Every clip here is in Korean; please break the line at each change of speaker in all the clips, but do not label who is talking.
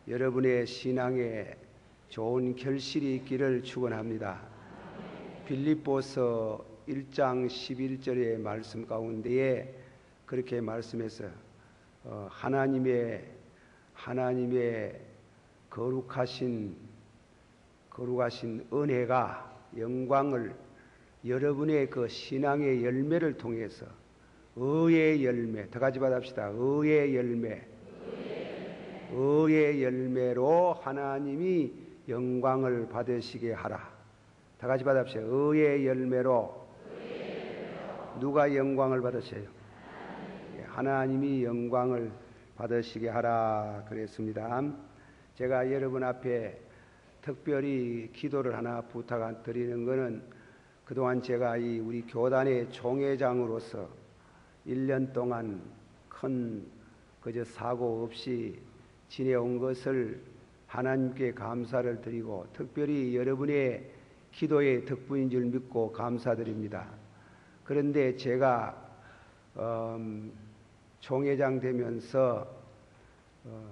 여러분의 신앙에 좋은 결실이 있기를 축원합니다. 빌립보서 1장 11절의 말씀 가운데에 그렇게 말씀해서 하나님의 거룩하신 은혜가 영광을 여러분의 그 신앙의 열매를 통해서 의의 열매, 더 같이 받읍시다. 의의 열매로 하나님이 영광을 받으시게 하라. 다 같이 받읍시다. 의의 열매로 누가 영광을 받으세요? 하나님이 영광을 받으시게 하라 그랬습니다. 제가 여러분 앞에 특별히 기도를 하나 부탁드리는 것은 그동안 제가 우리 교단의 총회장으로서 1년 동안 큰 사고 없이 지내온 것을 하나님께 감사를 드리고 특별히 여러분의 기도의 덕분인 줄 믿고 감사드립니다. 그런데 제가 총회장 되면서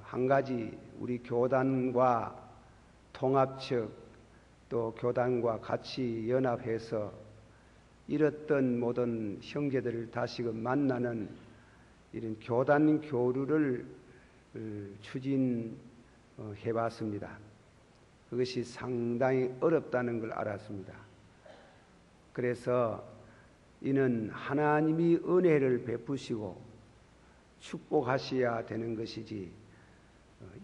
한 가지 우리 교단과 통합측 또 교단과 같이 연합해서 잃었던 모든 형제들을 다시금 만나는 이런 교단 교류를 추진해 봤습니다. 그것이 상당히 어렵다는 걸 알았습니다. 그래서 이는 하나님이 은혜를 베푸시고 축복하셔야 되는 것이지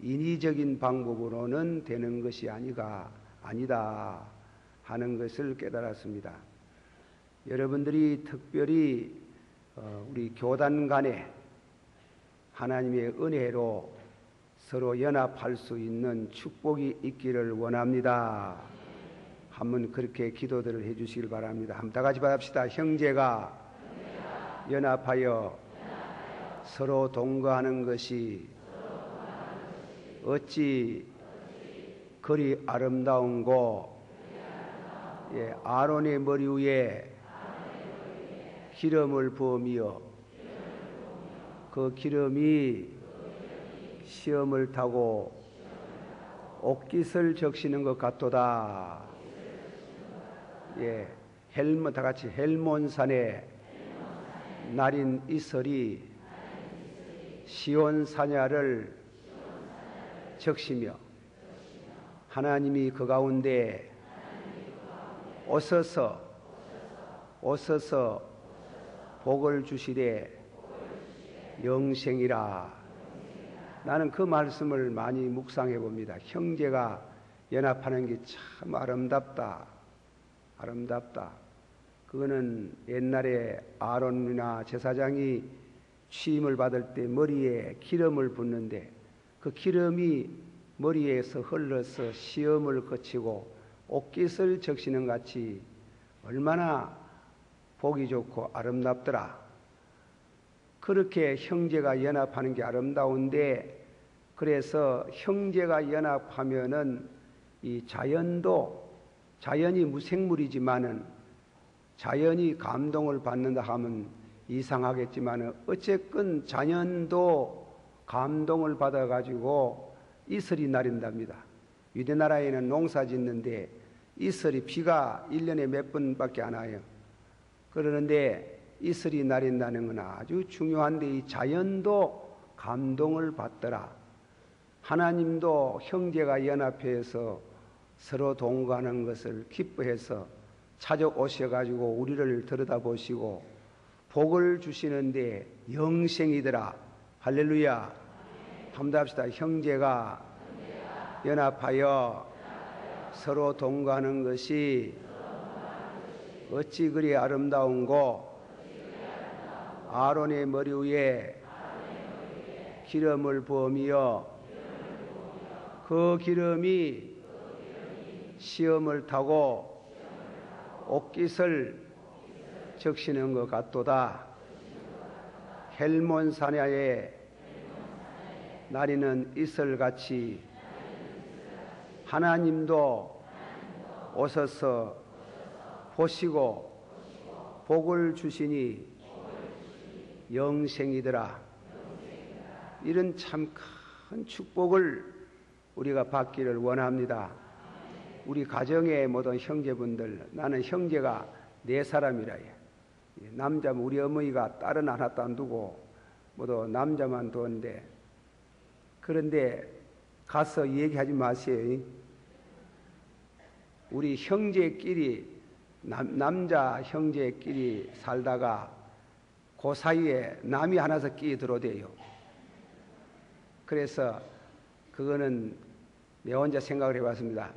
인위적인 방법으로는 되는 것이 아니다 하는 것을 깨달았습니다. 여러분들이 특별히 우리 교단 간에 하나님의 은혜로 서로 연합할 수 있는 축복이 있기를 원합니다. 한번 그렇게 기도들을 해주시길 바랍니다. 한번 다 같이 받읍시다. 형제가 연합하여 서로 동거하는 것이 어찌 그리 아름다운고. 아론의 머리 위에 기름을 부으며 그 기름이 시험을 타고 옥깃을 적시는 것 같도다. 다 같이 헬몬산에 날인 이슬이 시온 사냐를 적시며 하나님이 그 가운데 오셔서 복을 주시되 영생이라. 나는 그 말씀을 많이 묵상해 봅니다. 형제가 연합하는 게 참 아름답다. 그거는 옛날에 아론이나 제사장이 취임을 받을 때 머리에 기름을 붓는데 그 기름이 머리에서 흘러서 시험을 거치고 옥깃을 적시는 같이 얼마나 보기 좋고 아름답더라. 그렇게 형제가 연합하는 게 아름다운데, 그래서 형제가 연합하면은 이 자연이 무생물이지만은 자연이 감동을 받는다 하면 이상하겠지만은 어쨌건 자연도 감동을 받아가지고 이슬이 나린답니다. 유대나라에는 농사 짓는데 이슬이 비가 1년에 몇 번밖에 안 와요. 그러는데 이슬이 나린다는 건 아주 중요한데 이 자연도 감동을 받더라. 하나님도 형제가 연합해서 서로 동거하는 것을 기뻐해서 찾아오셔가지고 우리를 들여다보시고 복을 주시는데 영생이더라. 할렐루야. 한번 합시다. 형제가 연합하여 서로 동거하는 것이 어찌 그리 아름다운고. 아론의 머리 위에 기름을 부으며 그 기름이 시험을 타고 옥깃을 적시는 것 같도다. 헬몬 사냐에 나리는 이슬같이 하나님도 오셔서 보시고 복을 주시니 영생이더라. 이런 참 큰 축복을 우리가 받기를 원합니다. 우리 가정의 모든 형제분들, 나는 형제가 4사람이라 해. 남자면 우리 어머니가 딸은 하나도 안 두고 모두 남자만 두는데, 그런데 가서 얘기하지 마세요. 우리 형제끼리 남자 형제끼리 살다가 그 사이에 남이 하나서 끼 들어대요. 그래서 그거는 내 혼자 생각을 해봤습니다.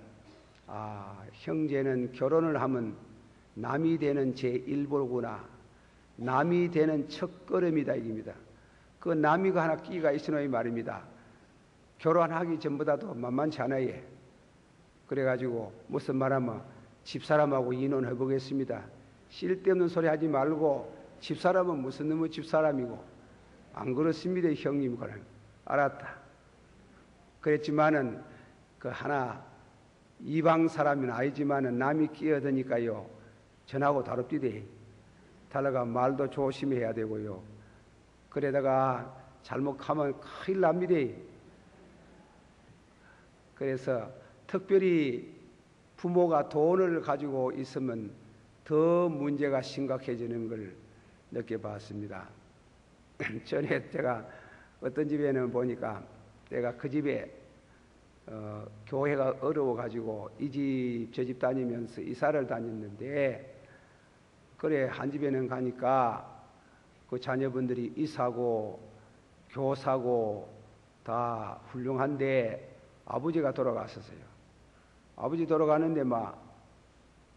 형제는 결혼을 하면 남이 되는 제1보구나. 남이 되는 첫걸음이다 이깁니다. 그 남이가 하나 끼가 있으니 말입니다. 결혼하기 전보다도 만만치 않아요. 그래가지고 무슨 말하면 집사람하고 인혼해 보겠습니다. 쓸데없는 소리 하지 말고, 집사람은 무슨 놈의 집사람이고, 안 그렇습니다 형님. 그럼 알았다. 그랬지만은 그 하나 이방 사람은 아니지만은 남이 끼어드니까요, 전하고 다릅디대. 달라가 말도 조심해야 되고요. 그러다가 잘못하면 큰일 납니다. 그래서 특별히 부모가 돈을 가지고 있으면 더 문제가 심각해지는 걸 느껴봤습니다. 전에 제가 어떤 집에는 보니까 내가 그 집에 교회가 어려워가지고 이 집 저 집 다니면서 이사를 다녔는데, 그래 한 집에는 가니까 그 자녀분들이 이사고 교사고 다 훌륭한데 아버지가 돌아갔었어요. 아버지 돌아가는데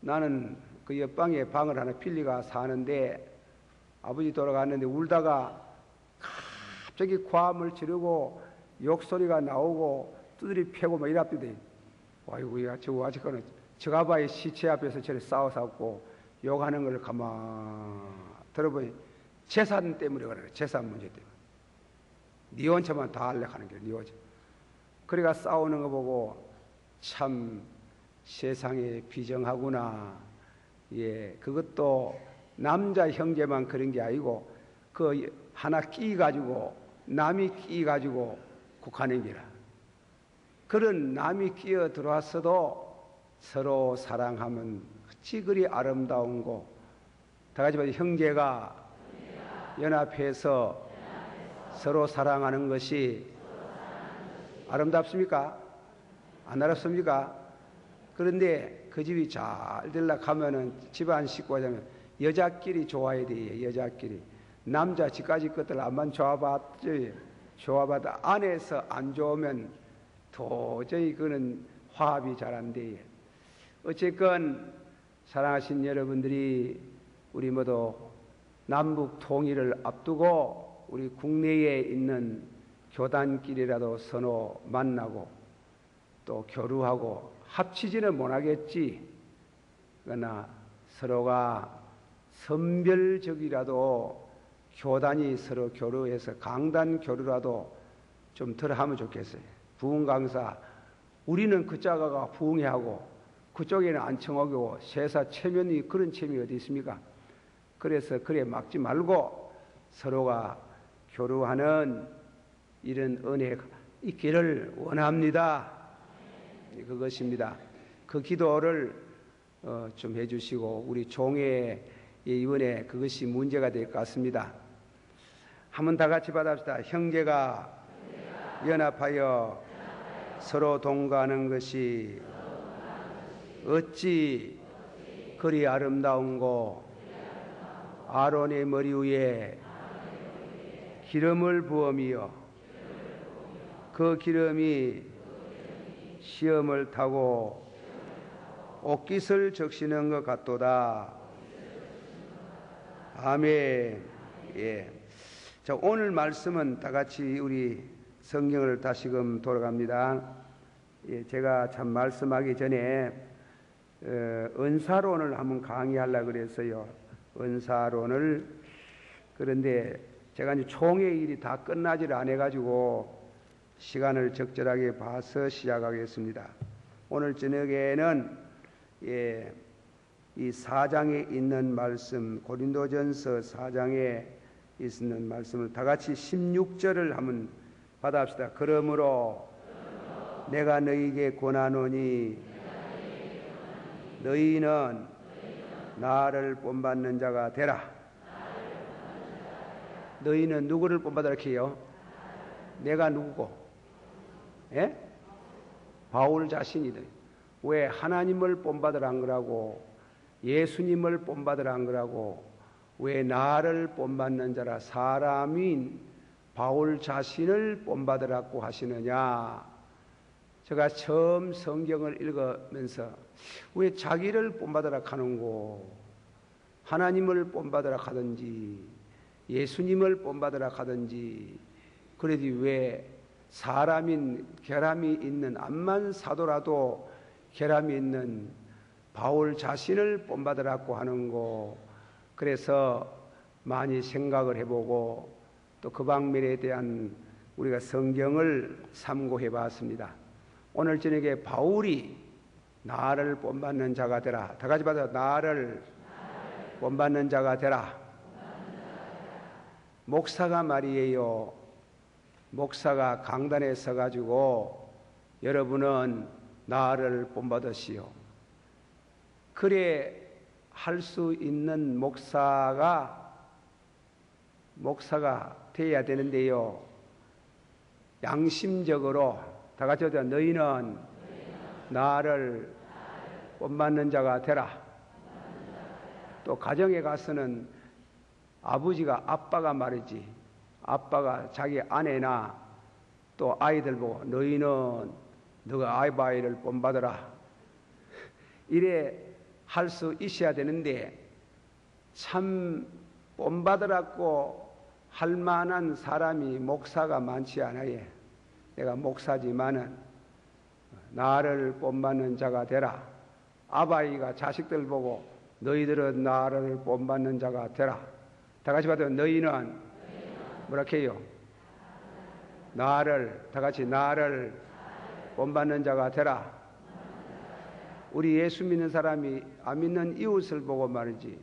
나는 그 옆방에 방을 하나 빌리가 사는데, 아버지 돌아갔는데 울다가 갑자기 과음을 지르고 욕소리가 나오고 두드리 패고 이랍디대. 아이고야, 저거 아직까지 저 아바의 시체 앞에서 저래 싸워서 욕하는 걸 가만 들어보니 재산 때문에 그래. 재산 문제 때문에. 니 혼자만 다 할래 하는 게 니 혼자. 그래가 싸우는 거 보고 참 세상에 비정하구나. 예, 그것도 남자 형제만 그런 게 아니고 그 하나 끼 가지고 남이 끼 가지고 국하는 게라. 그런 남이 끼어 들어왔어도 서로 사랑하면 어찌 그리 아름다운 거. 다 같이 봐도 형제가 연합해서 서로 사랑하는 것이 아름답습니까? 안 아름답습니까? 그런데 그 집이 잘 되려고 하면은 집안 식구가 되면 여자끼리 좋아야 돼요. 여자끼리. 남자 집까지 것들 안만 좋아봤지. 좋아봐도 안에서 안 좋으면 도저히 그는 화합이 잘 안 돼요. 어쨌건 사랑하신 여러분들이 우리 모두 남북 통일을 앞두고 우리 국내에 있는 교단끼리라도 서로 만나고 또 교류하고 합치지는 못하겠지. 그러나 서로가 선별적이라도 교단이 서로 교류해서 강단 교류라도 좀 덜 하면 좋겠어요. 부흥 강사, 우리는 그 자가가 부흥회하고 그쪽에는 안청하고 세사 체면이 그런 체면이 어디 있습니까? 그래서 그래 막지 말고 서로가 교류하는 이런 은혜가 있기를 원합니다. 그것입니다. 그 기도를 좀 해주시고 우리 종회 이번에 그것이 문제가 될 것 같습니다. 한번 다 같이 받아봅시다. 형제가 연합하여 서로 동거하는 것이 어찌 그리 아름다운고. 아론의 머리 위에 기름을 부으며 그 기름이 시험을 타고 옷깃을 적시는 것 같도다. 아멘. 예. 자, 오늘 말씀은 다 같이 우리 성경을 다시금 돌아갑니다. 예, 제가 참 말씀하기 전에 은사론을 한번 강의하려고 그랬어요. 은사론을. 그런데 제가 이제 총회 일이 다 끝나지를 안 해가지고 시간을 적절하게 봐서 시작하겠습니다. 오늘 저녁에는 예, 이 4장에 있는 말씀, 고린도전서 4장에 있는 말씀을 다 같이 16절을 한번 받아봅시다. 그러므로 내가 너희에게 권하노니 너희는 나를 본받는 자가 되라. 너희는 누구를 본받으라 해요? 내가 누구고? 예? 바울 자신이다. 왜 하나님을 본받으라 한 거라고? 예수님을 본받으라 한 거라고? 왜 나를 본받는 자라? 사람인 바울 자신을 본받으라고 하시느냐? 제가 처음 성경을 읽으면서 왜 자기를 본받으라 하는고? 하나님을 본받으라 하든지 예수님을 본받으라 하든지 그러지 왜 사람인 결함이 있는 암만 사도라도 결함이 있는 바울 자신을 본받으라고 하는고? 그래서 많이 생각을 해보고 또 그 방면에 대한 우리가 성경을 참고해 봤습니다. 오늘 저녁에 바울이 나를 본받는 자가 되라. 다 같이 받아. 나를 본받는 자가 되라. 목사가 말이에요. 목사가 강단에 서가지고 여러분은 나를 본받으시오. 그래 할 수 있는 목사가 돼야 되는데요. 양심적으로 다 같이 하자. 너희는 나를 본받는 자가 되라. 또 가정에 가서는 아빠가 말이지. 아빠가 자기 아내나 또 아이들 보고 너희는 너가 아이를 본받으라. 이래 할 수 있어야 되는데 참 본받으라고 할 만한 사람이 목사가 많지 않아요. 내가 목사지만은 나를 본받는 자가 되라. 아바이가 자식들 보고 너희들은 나를 본받는 자가 되라. 다 같이 봐도 너희는 뭐라 해요? 다 같이 나를 본받는 자가 되라. 우리 예수 믿는 사람이 안 믿는 이웃을 보고 말이지.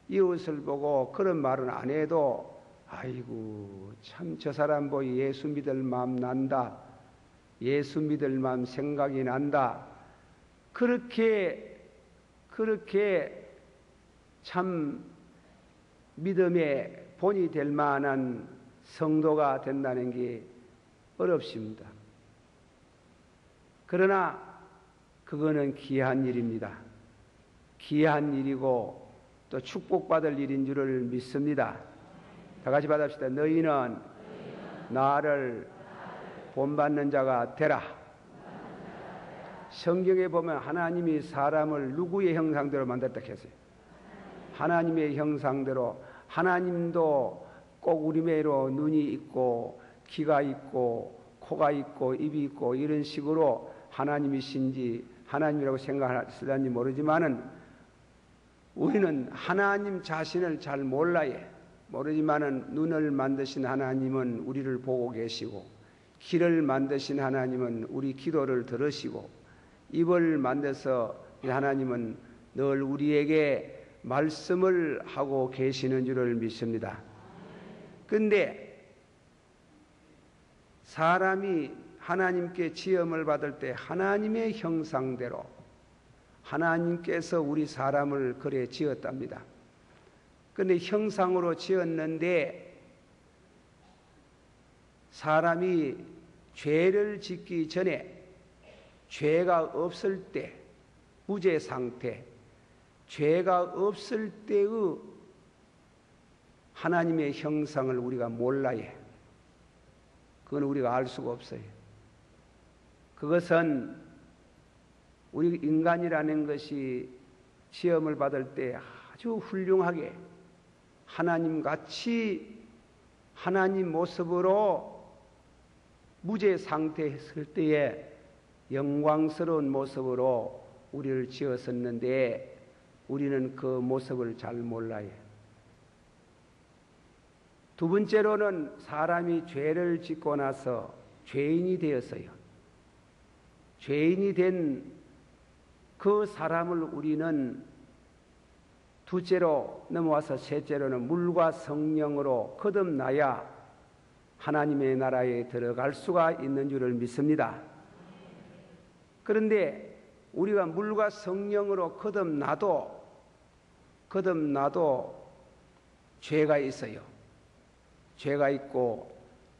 이웃을 보고 그런 말은 안 해도 아이고 참 저 사람 보이 예수 믿을 마음 난다. 예수 믿을 마음 생각이 난다. 그렇게 참 믿음의 본이 될 만한 성도가 된다는 게 어렵습니다. 그러나 그거는 귀한 일입니다. 귀한 일이고 또 축복받을 일인 줄을 믿습니다. 다 같이 받읍시다. 너희는 나를 본받는 자가 되라. 성경에 보면 하나님이 사람을 누구의 형상대로 만들었다 했어요? 하나님의 형상대로. 하나님도 꼭 우리매로 눈이 있고 귀가 있고 코가 있고 입이 있고 이런 식으로 하나님이신지 하나님이라고 생각하실지 모르지만은 우리는 하나님 자신을 잘 몰라요. 모르지만은 눈을 만드신 하나님은 우리를 보고 계시고 귀를 만드신 하나님은 우리 기도를 들으시고 입을 만드서 하나님은 늘 우리에게 말씀을 하고 계시는 줄을 믿습니다. 근데 사람이 하나님께 지음을 받을 때 하나님의 형상대로 하나님께서 우리 사람을 그래 지었답니다. 그런데 형상으로 지었는데 사람이 죄를 짓기 전에 죄가 없을 때 무죄 상태, 죄가 없을 때의 하나님의 형상을 우리가 몰라요. 그건 우리가 알 수가 없어요. 그것은 우리 인간이라는 것이 시험을 받을 때 아주 훌륭하게 하나님같이 하나님 모습으로 무죄 상태에 있을 때에 영광스러운 모습으로 우리를 지었었는데 우리는 그 모습을 잘 몰라요. 두 번째로는 사람이 죄를 짓고 나서 죄인이 되었어요. 죄인이 된 그 사람을 우리는 둘째로 넘어와서 셋째로는 물과 성령으로 거듭나야 하나님의 나라에 들어갈 수가 있는 줄을 믿습니다. 그런데 우리가 물과 성령으로 거듭나도 죄가 있어요. 죄가 있고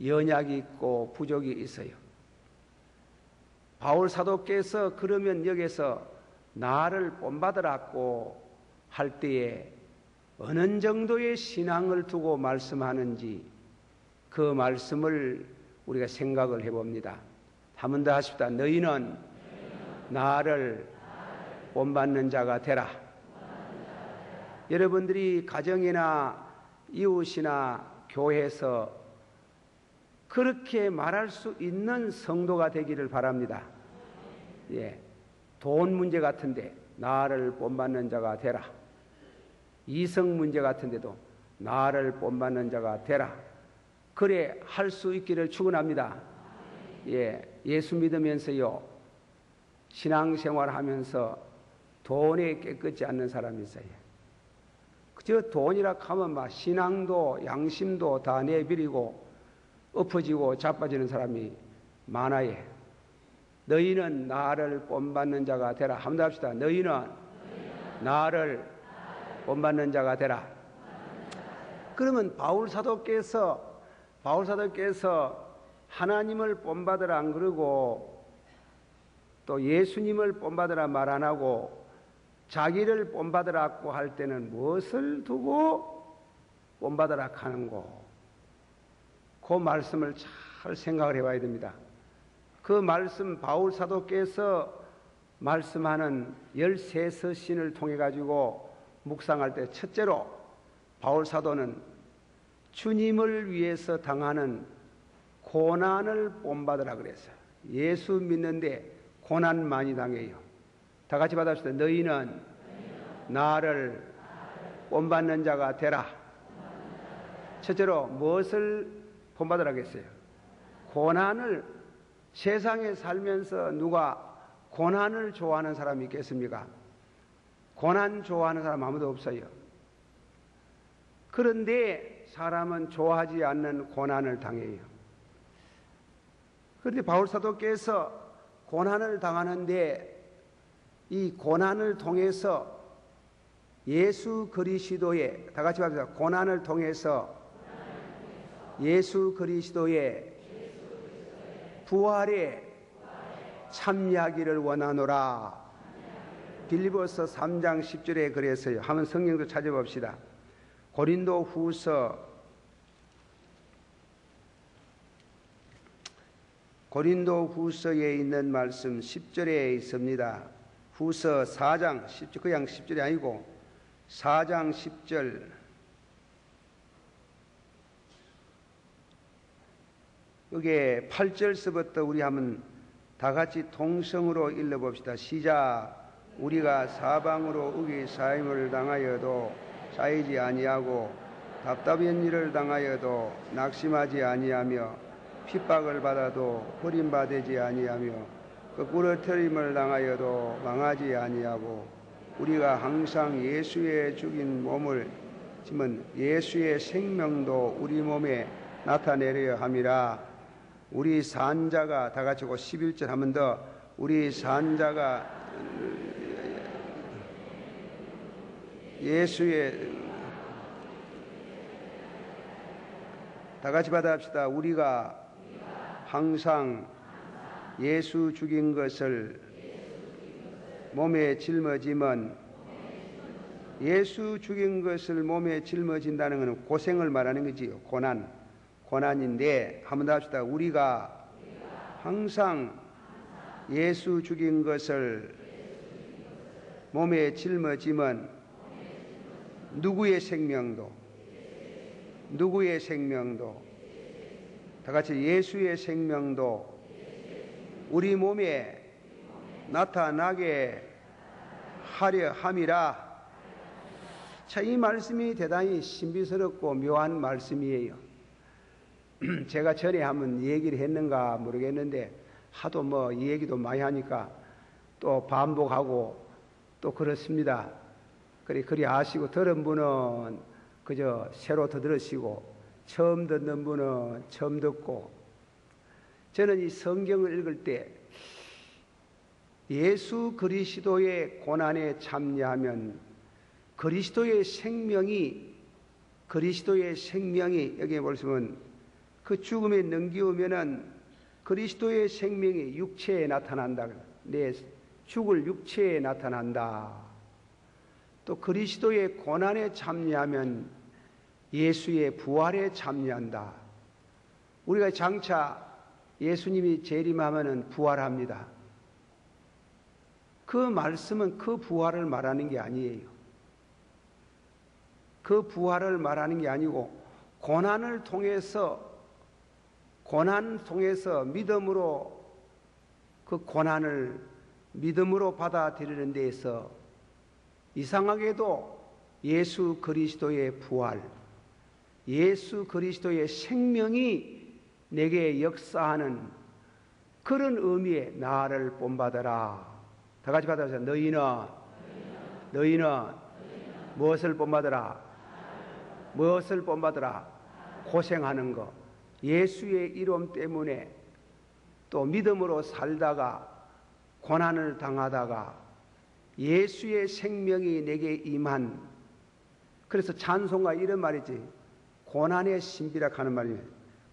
연약이 있고 부족이 있어요. 바울 사도께서 그러면 여기서 나를 본받으라고 할 때에 어느 정도의 신앙을 두고 말씀하는지 그 말씀을 우리가 생각을 해봅니다. 한 번 더 하십시다. 너희는 나를 본받는 자가 되라. 여러분들이 가정이나 이웃이나 교회에서 그렇게 말할 수 있는 성도가 되기를 바랍니다. 예, 돈 문제 같은데 나를 본받는 자가 되라. 이성 문제 같은데도 나를 본받는 자가 되라. 그래 할 수 있기를 축원합니다. 예, 예수 믿으면서요 신앙생활 하면서 돈에 깨끗지 않는 사람이 있어요. 그저 돈이라 하면 막 신앙도 양심도 다 내버리고 엎어지고 자빠지는 사람이 많아요. 너희는 나를 본받는 자가 되라. 한번 더 합시다. 너희는 나를 본받는 자가 되라. 그러면 바울 사도께서 하나님을 본받으라 안 그러고 또 예수님을 본받으라 말 안 하고 자기를 본받으라고 할 때는 무엇을 두고 본받으라 하는고? 그 말씀을 잘 생각을 해봐야 됩니다. 그 말씀 바울 사도께서 말씀하는 13서신을 통해 가지고 묵상할 때 첫째로 바울 사도는 주님을 위해서 당하는 고난을 본받으라 그랬어요. 예수 믿는데 고난 많이 당해요. 다 같이 받아봅시다. 너희는 나를 본받는 자가 되라. 첫째로 무엇을 본받으라 그랬어요? 고난을. 세상에 살면서 누가 고난을 좋아하는 사람이 있겠습니까? 고난 좋아하는 사람 아무도 없어요. 그런데 사람은 좋아하지 않는 고난을 당해요. 그런데 바울 사도께서 고난을 당하는데 이 고난을 통해서 예수 그리스도의, 다 같이 합시다. 고난을 통해서 예수 그리스도의 부활에 참여하기를 원하노라. 빌립보서 3장 10절에 그랬어요. 한번 성경도 찾아봅시다. 고린도 후서에 있는 말씀 10절에 있습니다. 후서 4장 10절, 그냥 10절이 아니고 4장 10절. 여기에 8절서부터 우리 한번 다 같이 동성으로 읽어봅시다. 시작. 우리가 사방으로 우기 사임을 당하여도 쌓이지 아니하고 답답한 일을 당하여도 낙심하지 아니하며 핍박을 받아도 버림받지 아니하며 거꾸로 트림을 당하여도 망하지 아니하고 우리가 항상 예수의 죽인 몸을 짐은 예수의 생명도 우리 몸에 나타내려 함이라. 우리 산자가 다 같이 11절 한 번 더. 우리 산자가 예수의, 다 같이 받아합시다. 우리가 항상 예수 죽인 것을 몸에 짊어지면, 예수 죽인 것을 몸에 짊어진다는 것은 고생을 말하는 거지요. 고난인데 한번 더 합시다. 우리가 항상 예수 죽인 것을 몸에 짊어지면 누구의 생명도 다 같이 예수의 생명도 우리 몸에 나타나게 하려 함이라. 자, 이 말씀이 대단히 신비스럽고 묘한 말씀이에요. 제가 전에 한번 얘기를 했는가 모르겠는데 하도 뭐 이 얘기도 많이 하니까 또 반복하고 또 그렇습니다. 그리 아시고 들은 분은 그저 새로 더 들으시고 처음 듣는 분은 처음 듣고. 저는 이 성경을 읽을 때 예수 그리스도의 고난에 참여하면 그리스도의 생명이 여기에 보시면 그 죽음에 넘기우면은 그리스도의 생명이 육체에 나타난다. 내 죽을 육체에 나타난다. 또 그리스도의 고난에 참여하면 예수의 부활에 참여한다. 우리가 장차 예수님이 재림하면은 부활합니다. 그 말씀은 그 부활을 말하는 게 아니에요. 그 부활을 말하는 게 아니고 고난 통해서 믿음으로 그 고난을 믿음으로 받아들이는 데에서 이상하게도 예수 그리스도의 부활, 예수 그리스도의 생명이 내게 역사하는 그런 의미의 나를 본받아라. 다 같이 받아보세요. 너희는 무엇을 본받아라? 무엇을 본받아라? 고생하는 것. 예수의 이름 때문에 또 믿음으로 살다가 고난을 당하다가 예수의 생명이 내게 임한, 그래서 찬송가 이런 말이지, 고난의 신비라 하는 말이에요.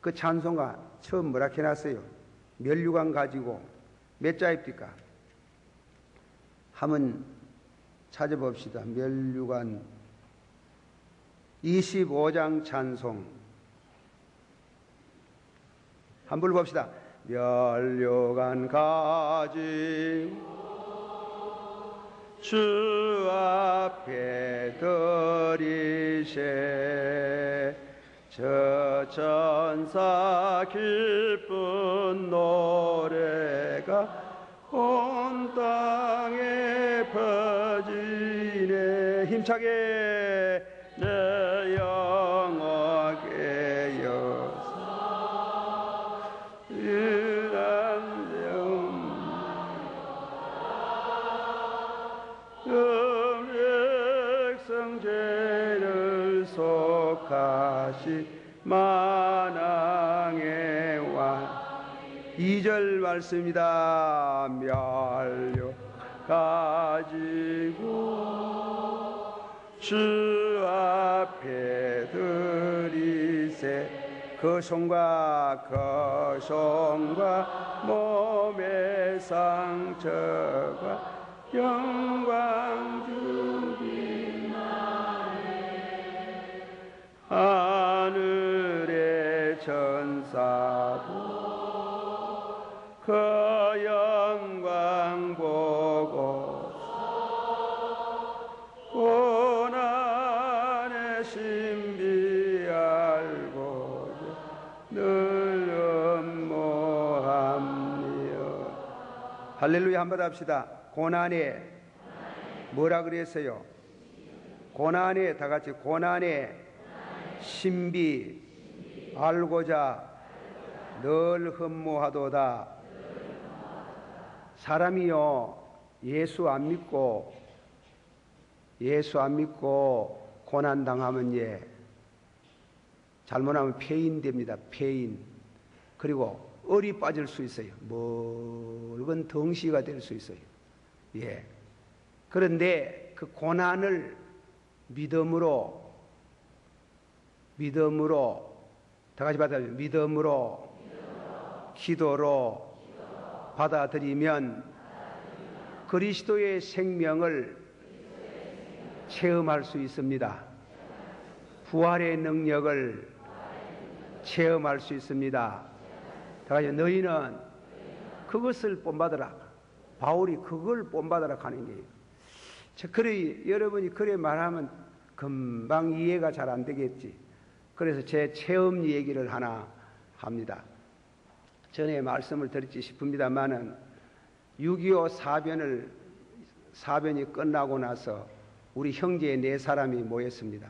그 찬송가 처음 뭐라 해놨어요? 면류관 가지고 몇 자입니까? 한번 찾아봅시다. 면류관 25장 찬송 한번 봅시다. 면류관 가지고 주 앞에 들이세 저 천사 기쁜 노래가 온 땅에 퍼지네. 힘차게 내 영혼 깨어서 유난 백성 죄를 속하시 만왕의 왕. 2절 말씀입니다. 멸류 가지고 주 앞에 들이세 그 손과 몸의 상처가 영광 주기만에 하늘의 천사도 그 영광 보고 고난의 신비 알고 늘 음모하며. 할렐루야. 한번 합시다. 고난에 뭐라 그랬어요? 고난에, 다 같이 고난의 신비 알고자 늘 흠모하도다. 사람이요 예수 안 믿고 고난 당하면 잘못하면 폐인됩니다. 폐인. 그리고 얼이 빠질 수 있어요. 묽은 덩시가 될 수 있어요. 그런데 그 고난을 믿음으로 다 같이 받아들여요. 믿음으로 기도로 받아들이면 그리스도의 생명을 체험할 수 있습니다. 부활의 능력을 체험할 수 있습니다. 다 같이 너희는 그것을 본받으라. 바울이 그걸 본받으라 하는 거예요. 그래, 여러분이 그래 말하면 금방 이해가 잘 안 되겠지. 그래서 제 체험 얘기를 하나 합니다. 전에 말씀을 드렸지 싶습니다만은 6.25 사변이 끝나고 나서 우리 형제 4사람이 모였습니다.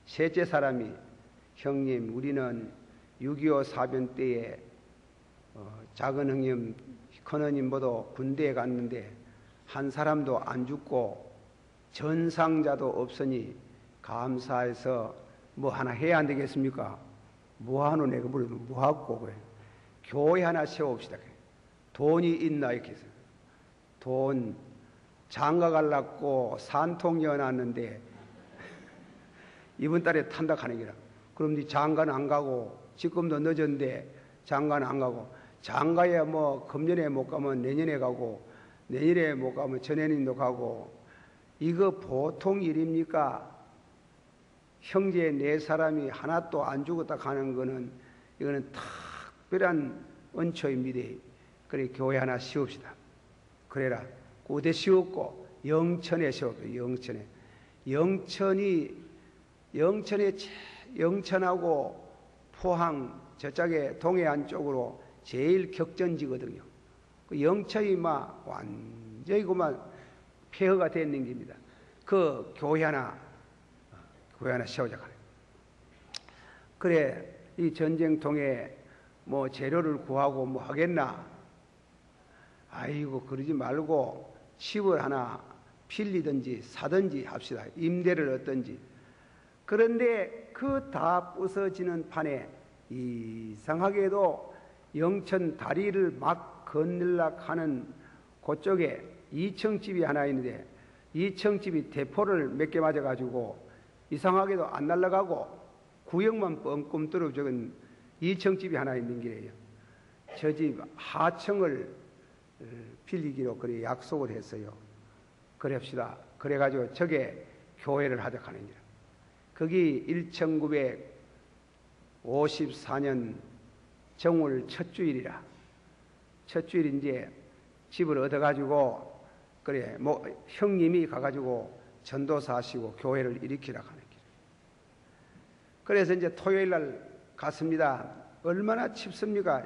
셋째 사람이 형님, 우리는 6.25 사변 때에 작은 형님, 큰 형님 모두 군대에 갔는데 한 사람도 안 죽고 전상자도 없으니 감사해서 뭐 하나 해야 안 되겠습니까? 뭐하노? 내가 물으면 뭐하고 그래? 교회 하나 세워봅시다. 돈이 있나? 이렇게 해서 돈 장가 갈라고 산통 여놨는데 이번 달에 탄다 하는 기라. 그럼 네 장가는 안 가고 지금도 늦었는데 장가는 안 가고 장가야 뭐 금년에 못 가면 내년에 가고 내년에 못 가면 전해년도 가고 이거 보통 일입니까? 형제 네 사람이 하나도 안 죽었다 가는 거는 이거는 특별한 은초입니다. 그래 교회 하나 씌웁시다. 그래라 고대 씌웠고 영천에 씌웠고 영천하고 포항 저쪽에 동해안 쪽으로 제일 격전지거든요. 그 영천이 막 완전히 그만 폐허가 되는 겁니다. 그 교회 하나 세우자 그래. 그래 이 전쟁통에 뭐 재료를 구하고 뭐 하겠나? 아이고 그러지 말고 집을 하나 빌리든지 사든지 합시다. 임대를 얻든지. 그런데 그 다 부서지는 판에 이상하게도 영천 다리를 막 건널락 하는 그쪽에 2층 집이 하나 있는데 2층 집이 대포를 몇 개 맞아가지고 이상하게도 안 날아가고 구역만 뻥꿈 뚫어적은 2층 집이 하나 있는 길이에요. 저 집 하층을 빌리기로 그래 약속을 했어요. 그럽시다. 그래가지고 저게 교회를 하자 하는 길. 거기 1954년 정월 첫 주일이라. 첫 주일인데 집을 얻어가지고 그래 뭐 형님이 가가지고 전도사 하시고 교회를 일으키라 하는 길. 그래서 이제 토요일 날 갔습니다. 얼마나 춥습니까?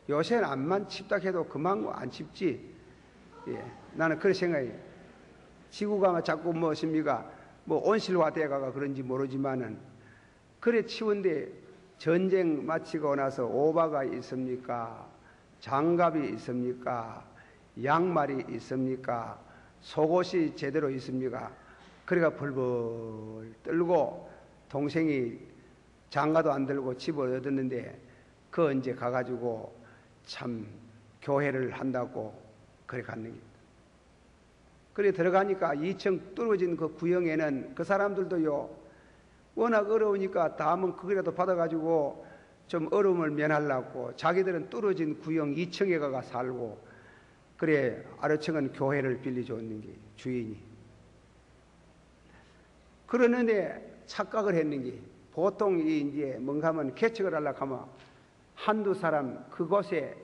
요새는 암만 춥다 해도 그만 안 춥지. 예, 나는 그런 생각이. 지구가 자꾸 무엇입니까? 뭐 온실화돼가 그런지 모르지만은 그래 치운데 전쟁 마치고 나서 오바가 있습니까? 장갑이 있습니까? 양말이 있습니까? 속옷이 제대로 있습니까? 그래가 벌벌 떨고 동생이 장가도 안 들고 집을 얻었는데 그 언제 가가지고 참 교회를 한다고 그래 갔는 겁니다. 그래 들어가니까 2층 뚫어진 그 구역에는 그 사람들도요 워낙 어려우니까 다음은 그거라도 받아가지고 좀 어려움을 면하려고 자기들은 뚫어진 구역 2층에 가가 살고 그래 아래층은 교회를 빌려줬는 게 주인이. 그러는데 착각을 했는 게 보통 이제 뭔가 하면 개척을 하려고 하면 한두 사람 그곳에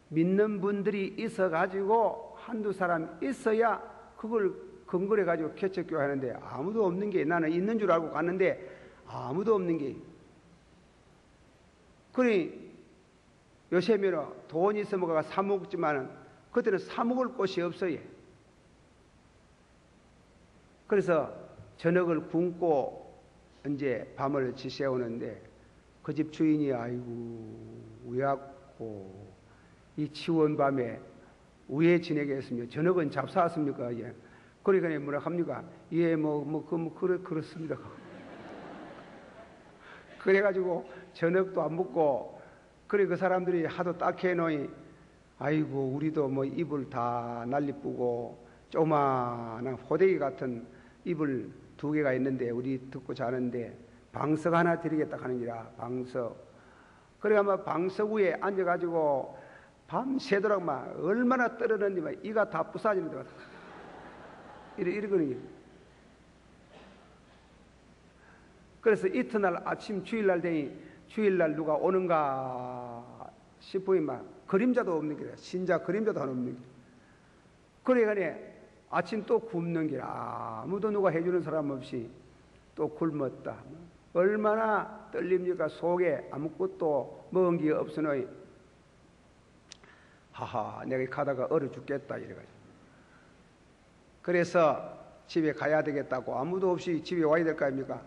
믿는 분들이 있어가지고 한두 사람 있어야 그걸 근거로 해가지고 개척교회 하는데 아무도 없는 게 나는 있는 줄 알고 갔는데 아무도 없는 게. 그러니 요새면은 돈이 있으면 가 사먹지만은 그때는 사먹을 곳이 없어요. 그래서 저녁을 굶고 이제 밤을 지새우는데 그 집 주인이 아이고 우약고 이 치원 밤에 우에 지내겠으며 저녁은 잡사왔습니까? 예. 그러니까 뭐라 합니까? 예, 그렇습니다. 그래가지고 저녁도 안 먹고 그래 그 사람들이 하도 딱해 놓이 아이고 우리도 뭐 이불 다 난리뿌고 조그마한 호대기 같은 이불 2개가 있는데 우리 듣고 자는데 방석 하나 드리겠다 하는기라. 방석. 그래 아마 방석 위에 앉아가지고 밤새도록 막 얼마나 떨어졌는지 막 이가 다 부사지는데 이러거든요. 그래서 이튿날 아침 주일날 되니 주일날 누가 오는가 싶으니 막 그림자도 없는 길이야. 신자 그림자도 안 없는 길. 그래가네 아침 또 굶는 길. 아무도 누가 해주는 사람 없이 또 굶었다. 얼마나 떨립니까? 속에 아무것도 먹은 게 없으니 하하 내가 가다가 얼어 죽겠다 이래가지고 그래서 집에 가야 되겠다고 아무도 없이 집에 와야 될 거 아닙니까?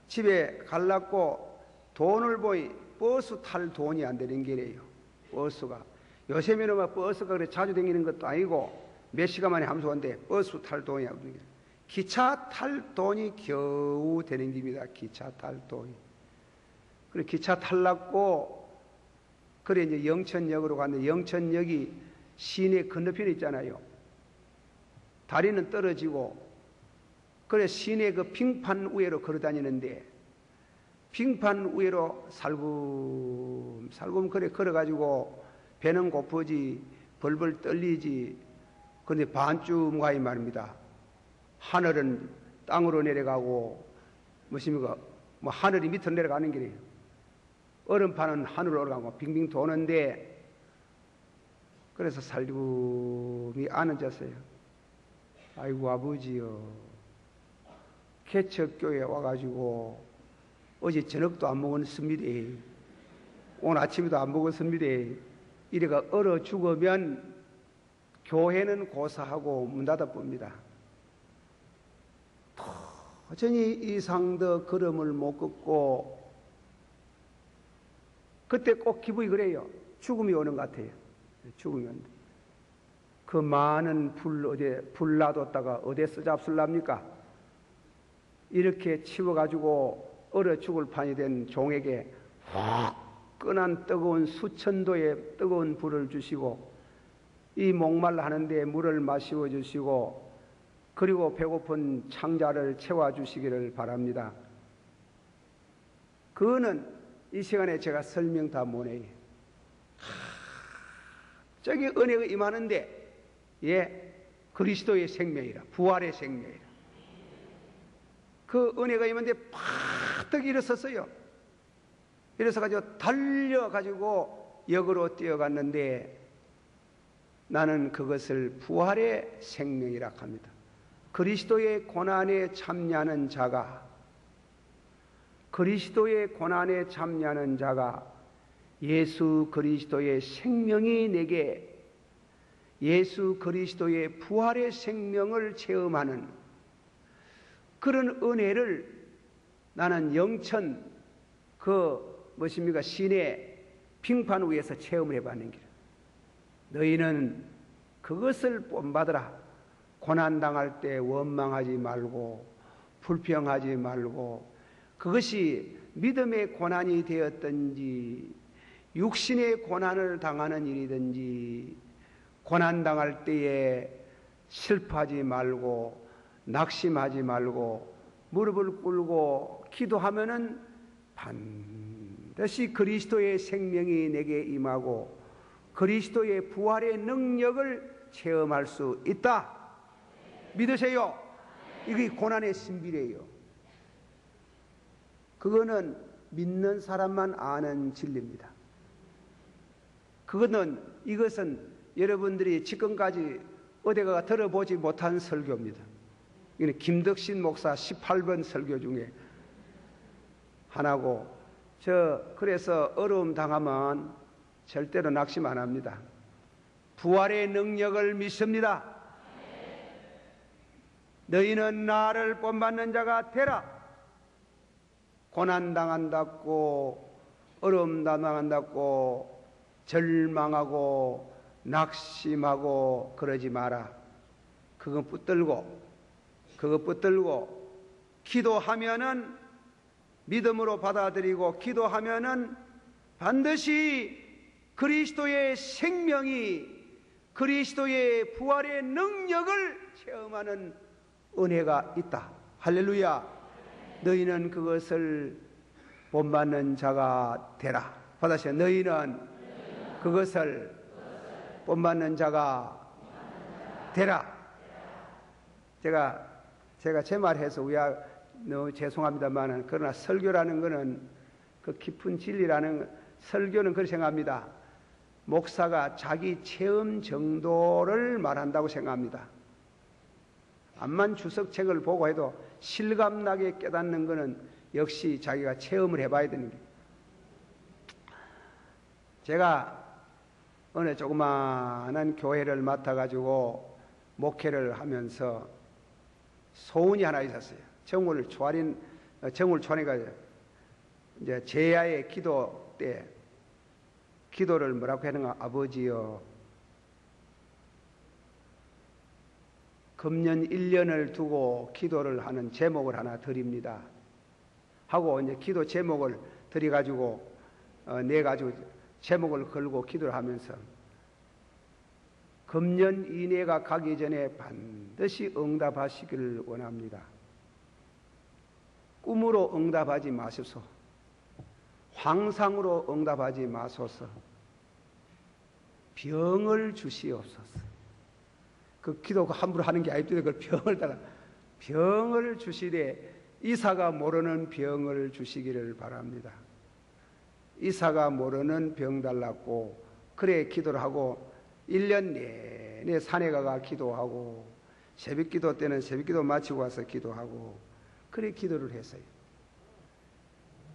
집에 갈라고 돈을 보이 버스 탈 돈이 안 되는 길이에요. 버스가 요새면은 막 버스가 그래 자주 다니는 것도 아니고 몇 시간 만에 함수한데 버스 탈 돈이 없는 게 기차 탈 돈이 겨우 되는 길입니다. 기차 탈 돈이. 그래 기차 탈라고 그래 이제 영천역으로 갔는데 영천역이 시내 건너편에 있잖아요. 다리는 떨어지고, 그래 시내 그 빙판 위로 걸어 다니는데, 빙판 위로 살금 그래 걸어가지고 배는 고프지 벌벌 떨리지. 그런데 반쯤 가이 말입니다. 하늘은 땅으로 내려가고 무엇입니까? 뭐 하늘이 밑으로 내려가는 길이에요. 얼음판은 하늘로 올라가고 빙빙 도는데, 그래서 살금이 앉았어요. 아이고 아버지요, 개척교회 와가지고 어제 저녁도 안 먹었습니다. 오늘 아침에도 안 먹었습니다. 이래가 얼어 죽으면 교회는 고사하고 문 닫아 봅니다. 도저히 이 상도 걸음을 못 걷고, 그때 꼭 기분이 그래요. 죽음이 오는 것 같아요. 죽음이 온다. 그 많은 불 놔뒀다가 어디에 잡술랍니까? 이렇게 치워가지고 얼어 죽을 판이 된 종에게 화끈한 뜨거운 수천도의 뜨거운 불을 주시고, 이 목말라 하는데 물을 마시워 주시고, 그리고 배고픈 창자를 채워주시기를 바랍니다. 그거는 이 시간에 제가 설명 다 못해요. 저기 은혜가 임하는데, 예, 그리스도의 생명이라, 부활의 생명이라. 그 은혜가 임하는데 팍 일어섰어요. 일어서가지고 달려가지고 역으로 뛰어갔는데, 나는 그것을 부활의 생명이라 합니다. 그리스도의 고난에 참여하는 자가, 그리스도의 고난에 참여하는 자가 예수 그리스도의 생명이 내게, 예수 그리스도의 부활의 생명을 체험하는 그런 은혜를 나는 영천 시내 빙판 위에서 체험을 해봤는 길. 너희는 그것을 본받으라. 고난당할 때 원망하지 말고 불평하지 말고, 그것이 믿음의 고난이 되었든지 육신의 고난을 당하는 일이든지, 고난당할 때에 슬퍼하지 말고 낙심하지 말고 무릎을 꿇고 기도하면은 반드시 그리스도의 생명이 내게 임하고 그리스도의 부활의 능력을 체험할 수 있다. 믿으세요? 이게 고난의 신비래요. 그거는 믿는 사람만 아는 진리입니다. 이것은 여러분들이 지금까지 어디가 들어보지 못한 설교입니다. 이건 김덕신 목사 18번 설교 중에 하나고, 그래서 어려움 당하면 절대로 낙심 안 합니다. 부활의 능력을 믿습니다. 너희는 나를 본받는 자가 되라. 고난당한다고, 어려움 당한다고 절망하고 낙심하고 그러지 마라. 그거 붙들고 기도하면은, 믿음으로 받아들이고 기도하면은 반드시 그리스도의 생명이, 그리스도의 부활의 능력을 체험하는 은혜가 있다. 할렐루야. 너희는 그것을 본받는 자가 되라. 받으세요. 너희는 그것을 본받는 자가 되라. 제가 제 말해서 너무 죄송합니다만, 그러나 설교라는 것은 그 깊은 진리라는, 설교는 그렇게 생각합니다. 목사가 자기 체험 정도를 말한다고 생각합니다. 암만 주석책을 보고 해도 실감나게 깨닫는 것은 역시 자기가 체험을 해봐야 되는 게. 제가 어느 조그마한 교회를 맡아가지고 목회를 하면서 소원이 하나 있었어요. 정월 초니까 이제 제야의 기도 때 기도를 뭐라고 하는가? 아버지여, 금년 1년을 두고 기도를 하는 제목을 하나 드립니다 하고, 이제 기도 제목을 드려가지고 내가지고 제목을 걸고 기도를 하면서, 금년 이내가 가기 전에 반드시 응답하시기를 원합니다. 꿈으로 응답하지 마소서. 환상으로 응답하지 마소서. 병을 주시옵소서. 그 기도 함부로 하는 게 아닙니다. 그걸 병을 달라. 병을 주시되 이사가 모르는 병을 주시기를 바랍니다. 이사가 모르는 병 달랐고 그래 기도를 하고 1년 내내 산에 가가 기도하고 새벽 기도 때는 새벽 기도 마치고 와서 기도하고 그래 기도를 했어요.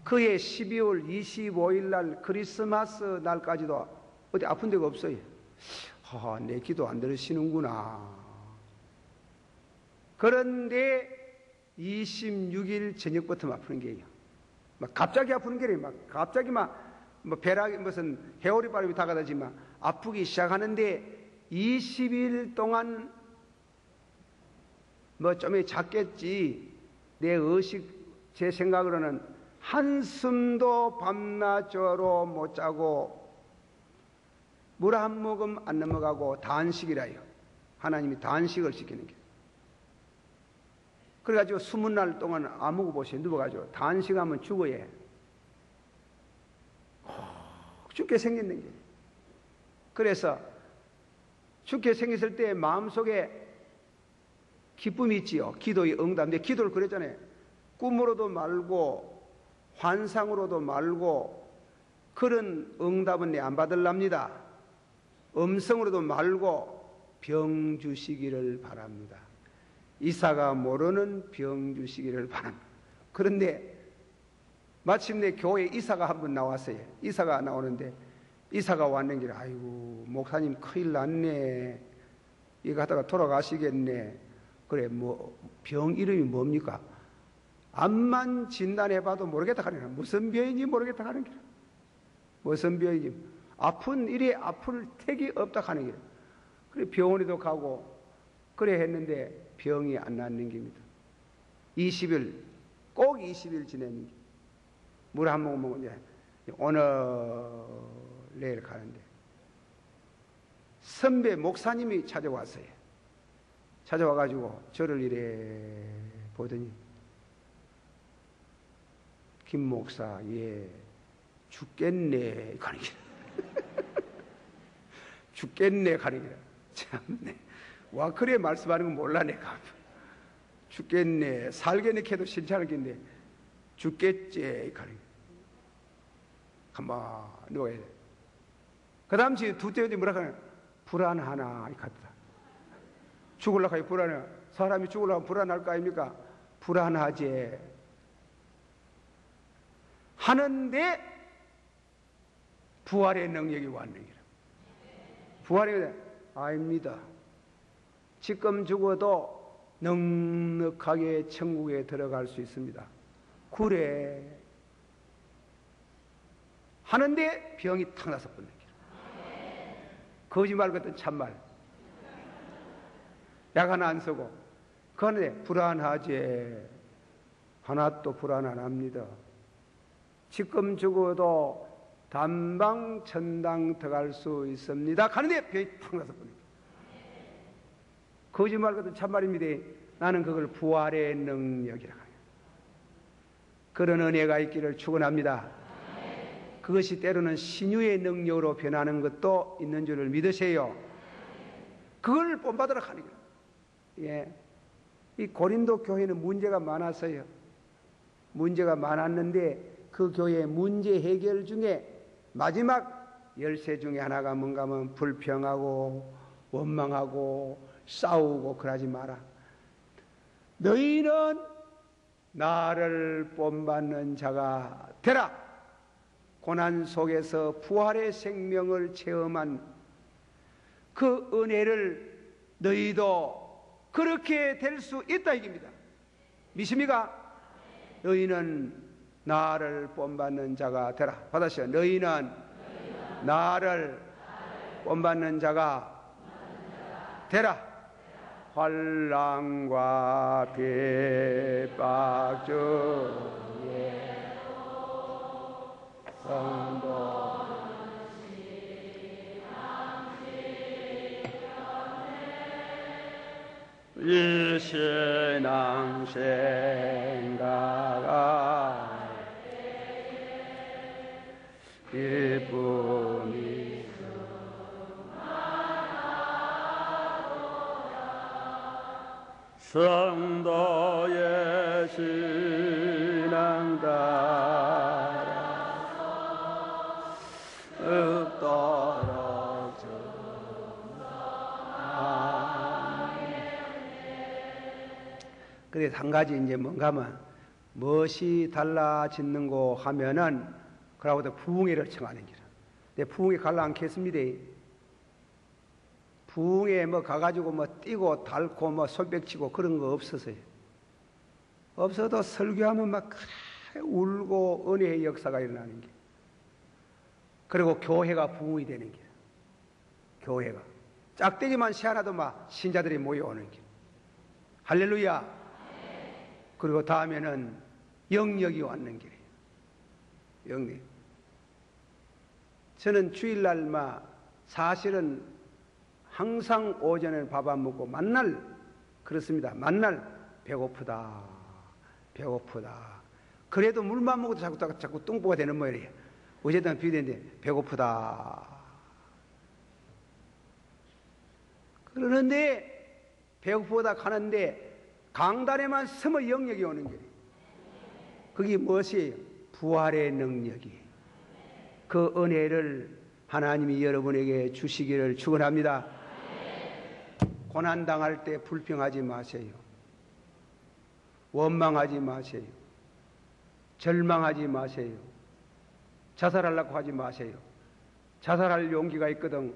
그해 12월 25일 날 크리스마스 날까지도 어디 아픈 데가 없어요. 내 기도 안 들으시는구나. 그런데 26일 저녁부터 아프는 게요. 막 갑자기 아프는 게래요. 막 갑자기 배락이 무슨 해오리 바람이 다가다지만 아프기 시작하는데 20일 동안 좀 작겠지. 내 의식, 제 생각으로는 한숨도 밤낮으로 못 자고 물 한 모금 안 넘어가고 단식이라요. 하나님이 단식을 시키는 게. 그래가지고 20날 동안 아무거 보세요. 누워가지고 단식하면 죽어야 죽게 생겼는 게. 그래서 죽게 생겼을 때 마음속에 기쁨이 있지요. 기도의 응답. 내 기도를 그랬잖아요. 꿈으로도 말고 환상으로도 말고 그런 응답은 내 안 받을랍니다. 음성으로도 말고 병 주시기를 바랍니다. 이사가 모르는 병 주시기를 바랍니다. 그런데 마침내 교회에 이사가 한 분 나왔어요. 이사가 나오는데 이사가 왔는 길에 아이고 목사님 큰일 났네. 이거 하다가 돌아가시겠네. 그래 병 이름이 뭡니까? 암만 진단해봐도 모르겠다 하는 거야. 무슨 병인지 모르겠다 하는 거야. 무슨 병인지 아픈 일에 아플 택이 없다 하는 거야. 그래 병원에도 가고 그래 했는데 병이 안 낫는 겁니다. 20일 꼭 20일 지내는 게 물 한 모금 먹으면 이제 오늘 내일 가는데 선배 목사님이 찾아왔어요. 찾아와가지고 저를 이래 보더니 김 목사 죽겠네 가는 길 죽겠네 가는 길 참네 와 그래 말씀하는 건 몰라 내가 죽겠네 살겠네 캐도 신찮을긴데 죽겠지 가는 길 가만 누워야 돼. 그 다음 주에 두째 뭐라 하냐 불안하나 이 같다. 죽으려고 하니 불안해. 사람이 죽으려고 하면 불안할 거 아닙니까? 불안하지. 하는데 부활의 능력이 왔는 거라. 부활의 능력 아닙니다. 지금 죽어도 넉넉하게 천국에 들어갈 수 있습니다. 그래. 하는데 병이 탁 나서 뻗는 거라. 거짓말 같은 참말. 약 하나 안 쓰고 그 안에 불안하지. 하나도 불안 안 합니다. 지금 죽어도 단방 천당 들어갈 수 있습니다. 가는데 병이 탁 나서 보니까 거짓말 같은 참말입니다. 나는 그걸 부활의 능력이라고 해요. 그런 은혜가 있기를 축원합니다. 그것이 때로는 신유의 능력으로 변하는 것도 있는 줄을 믿으세요. 그걸 본받으라 하는 거예요. 예. 이 고린도 교회는 문제가 많았어요. 문제가 많았는데 그 교회의 문제 해결 중에 마지막 열쇠 중에 하나가 뭔가 하면 불평하고 원망하고 싸우고 그러지 마라. 너희는 나를 본받는 자가 되라. 고난 속에서 부활의 생명을 체험한 그 은혜를 너희도 그렇게 될 수 있다 이깁니다. 믿습니까? 너희는 나를 본받는 자가 되라. 받으시오. 너희는 나를 본받는 자가 되라. 환난과 핍박 중에 성도 이 신앙 생각할 기쁨이 성도의 신앙 따라 읊도록 그래서 한 가지 이제 뭔가 하면 무엇이 달라지는고 하면은 그러고도 부흥회를 청하는 기라. 근데 부흥회 갈라 않겠습니다. 부흥회 뭐 가가지고 뭐 뛰고 닳고 뭐 솔백치고 그런 거 없어서요. 없어도 설교하면 막 울고 은혜의 역사가 일어나는 게. 그리고 교회가 부흥이 되는 게. 교회가. 짝대기만 세하나도 막 신자들이 모여오는 게. 할렐루야. 그리고 다음에는 영역이 왔는 길이에요. 영역. 저는 주일날 막 사실은 항상 오전에 밥 안 먹고 만날 그렇습니다. 만날 배고프다. 그래도 물만 먹어도 자꾸 뚱보가 되는 모양이에요. 어제도 비유되는데 배고프다. 그러는데 배고프다 가는데 강단에만 서면 영역이 오는 거예요. 그게 무엇이에요? 부활의 능력이. 그 은혜를 하나님이 여러분에게 주시기를 축원합니다. 고난당할 때 불평하지 마세요. 원망하지 마세요. 절망하지 마세요. 자살하려고 하지 마세요. 자살할 용기가 있거든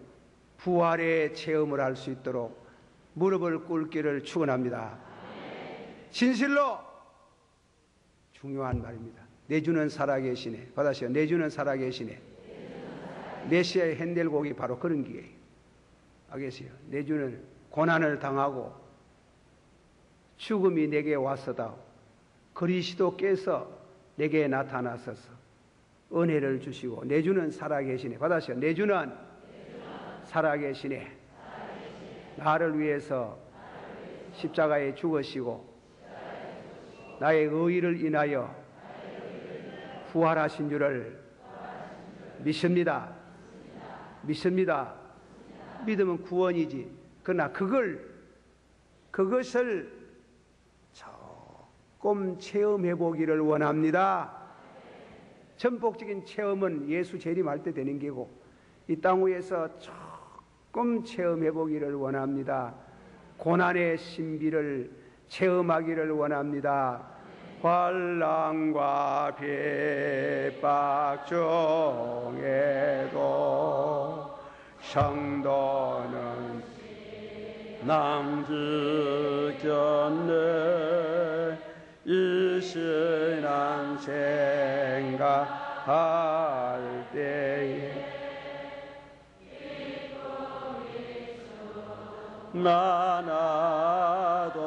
부활의 체험을 할 수 있도록 무릎을 꿇기를 축원합니다. 진실로 중요한 말입니다. 내 주는 살아계시네. 받아시오. 내 주는 살아계시네. 메시아의 핸델곡이 바로 그런 기예요. 알겠어요? 내 주는 고난을 당하고 죽음이 내게 왔어다. 그리스도께서 내게 나타나셔서 은혜를 주시고 내 주는 살아계시네. 받아시오. 내 주는 살아계시네. 나를 위해서 십자가에 죽으시고 나의 의의를 인하여 부활하신 줄을 믿습니다. 믿으면 구원이지. 그러나 그것을 조금 체험해 보기를 원합니다. 전폭적인 체험은 예수 재림할 때 되는 게고 이 땅 위에서 조금 체험해 보기를 원합니다. 고난의 신비를 체험하기를 원합니다. 환난과 핍박 중에도 성도는 낭지켰네. 이 신앙 생각할 때에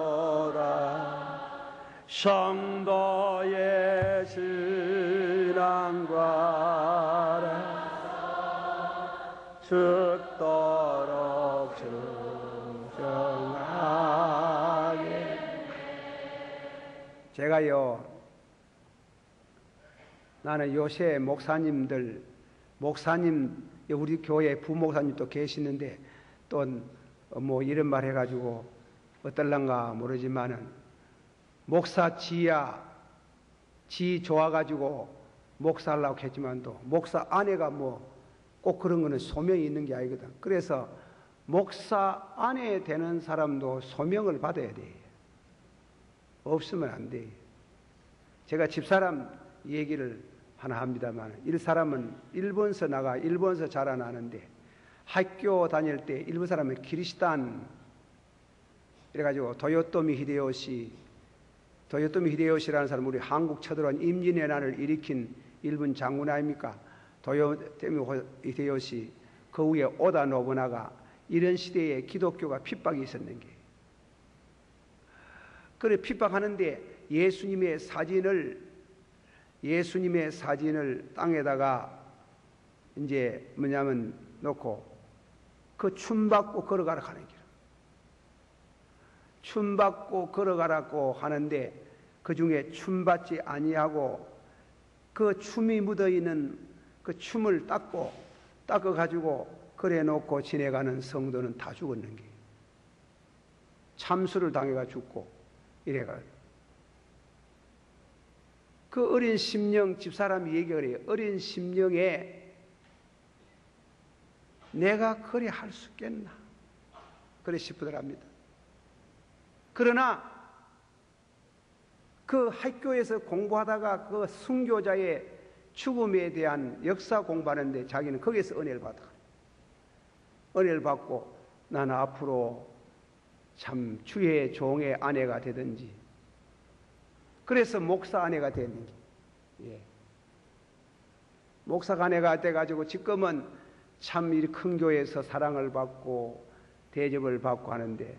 나나도다. 성도의 신앙과 죽도록 정정하게. 제가요, 나는 요새 목사님, 우리 교회 부목사님도 계시는데 또 뭐 이런 말 해가지고 어떨란가 모르지만은 목사 지 좋아가지고 목사하려고 했지만도 목사 아내가 뭐 꼭 그런 거는 소명이 있는 게 아니거든. 그래서 목사 아내 되는 사람도 소명을 받아야 돼. 없으면 안 돼. 제가 집사람 얘기를 하나 합니다만 이 사람은 일본서 자라나는데 학교 다닐 때 일본 사람은 키리스탄 이래가지고 도요토미 히데요시라는 사람 우리 한국 쳐들어온 임진왜란을 일으킨 일본 장군 아닙니까? 도요토미 히데요시 그 위에 오다 노부나가 이런 시대에 기독교가 핍박이 있었는 게 그래 핍박하는데 예수님의 사진을 땅에다가 이제 놓고 그 춤받고 걸어가라 하는 길. 춤받고 걸어가라고 하는데 그 중에 춤받지 아니하고 그 춤이 묻어있는 그 춤을 닦아가지고 그래 놓고 지내가는 성도는 다 죽었는 게 참수를 당해가 죽고 이래가. 그 어린 심령, 집사람이 얘기를 해요. 어린 심령에 내가 그래 할 수 있겠나 그래 싶더랍니다. 그러나 그 학교에서 공부하다가 그 순교자의 죽음에 대한 역사 공부하는데 자기는 거기에서 은혜를 받아. 은혜를 받고 나는 앞으로 참 주의 종의 아내가 되든지, 그래서 목사 아내가 되는 게, 예. 목사 아내가 돼가지고 지금은 참 이 큰 교회에서 사랑을 받고 대접을 받고 하는데,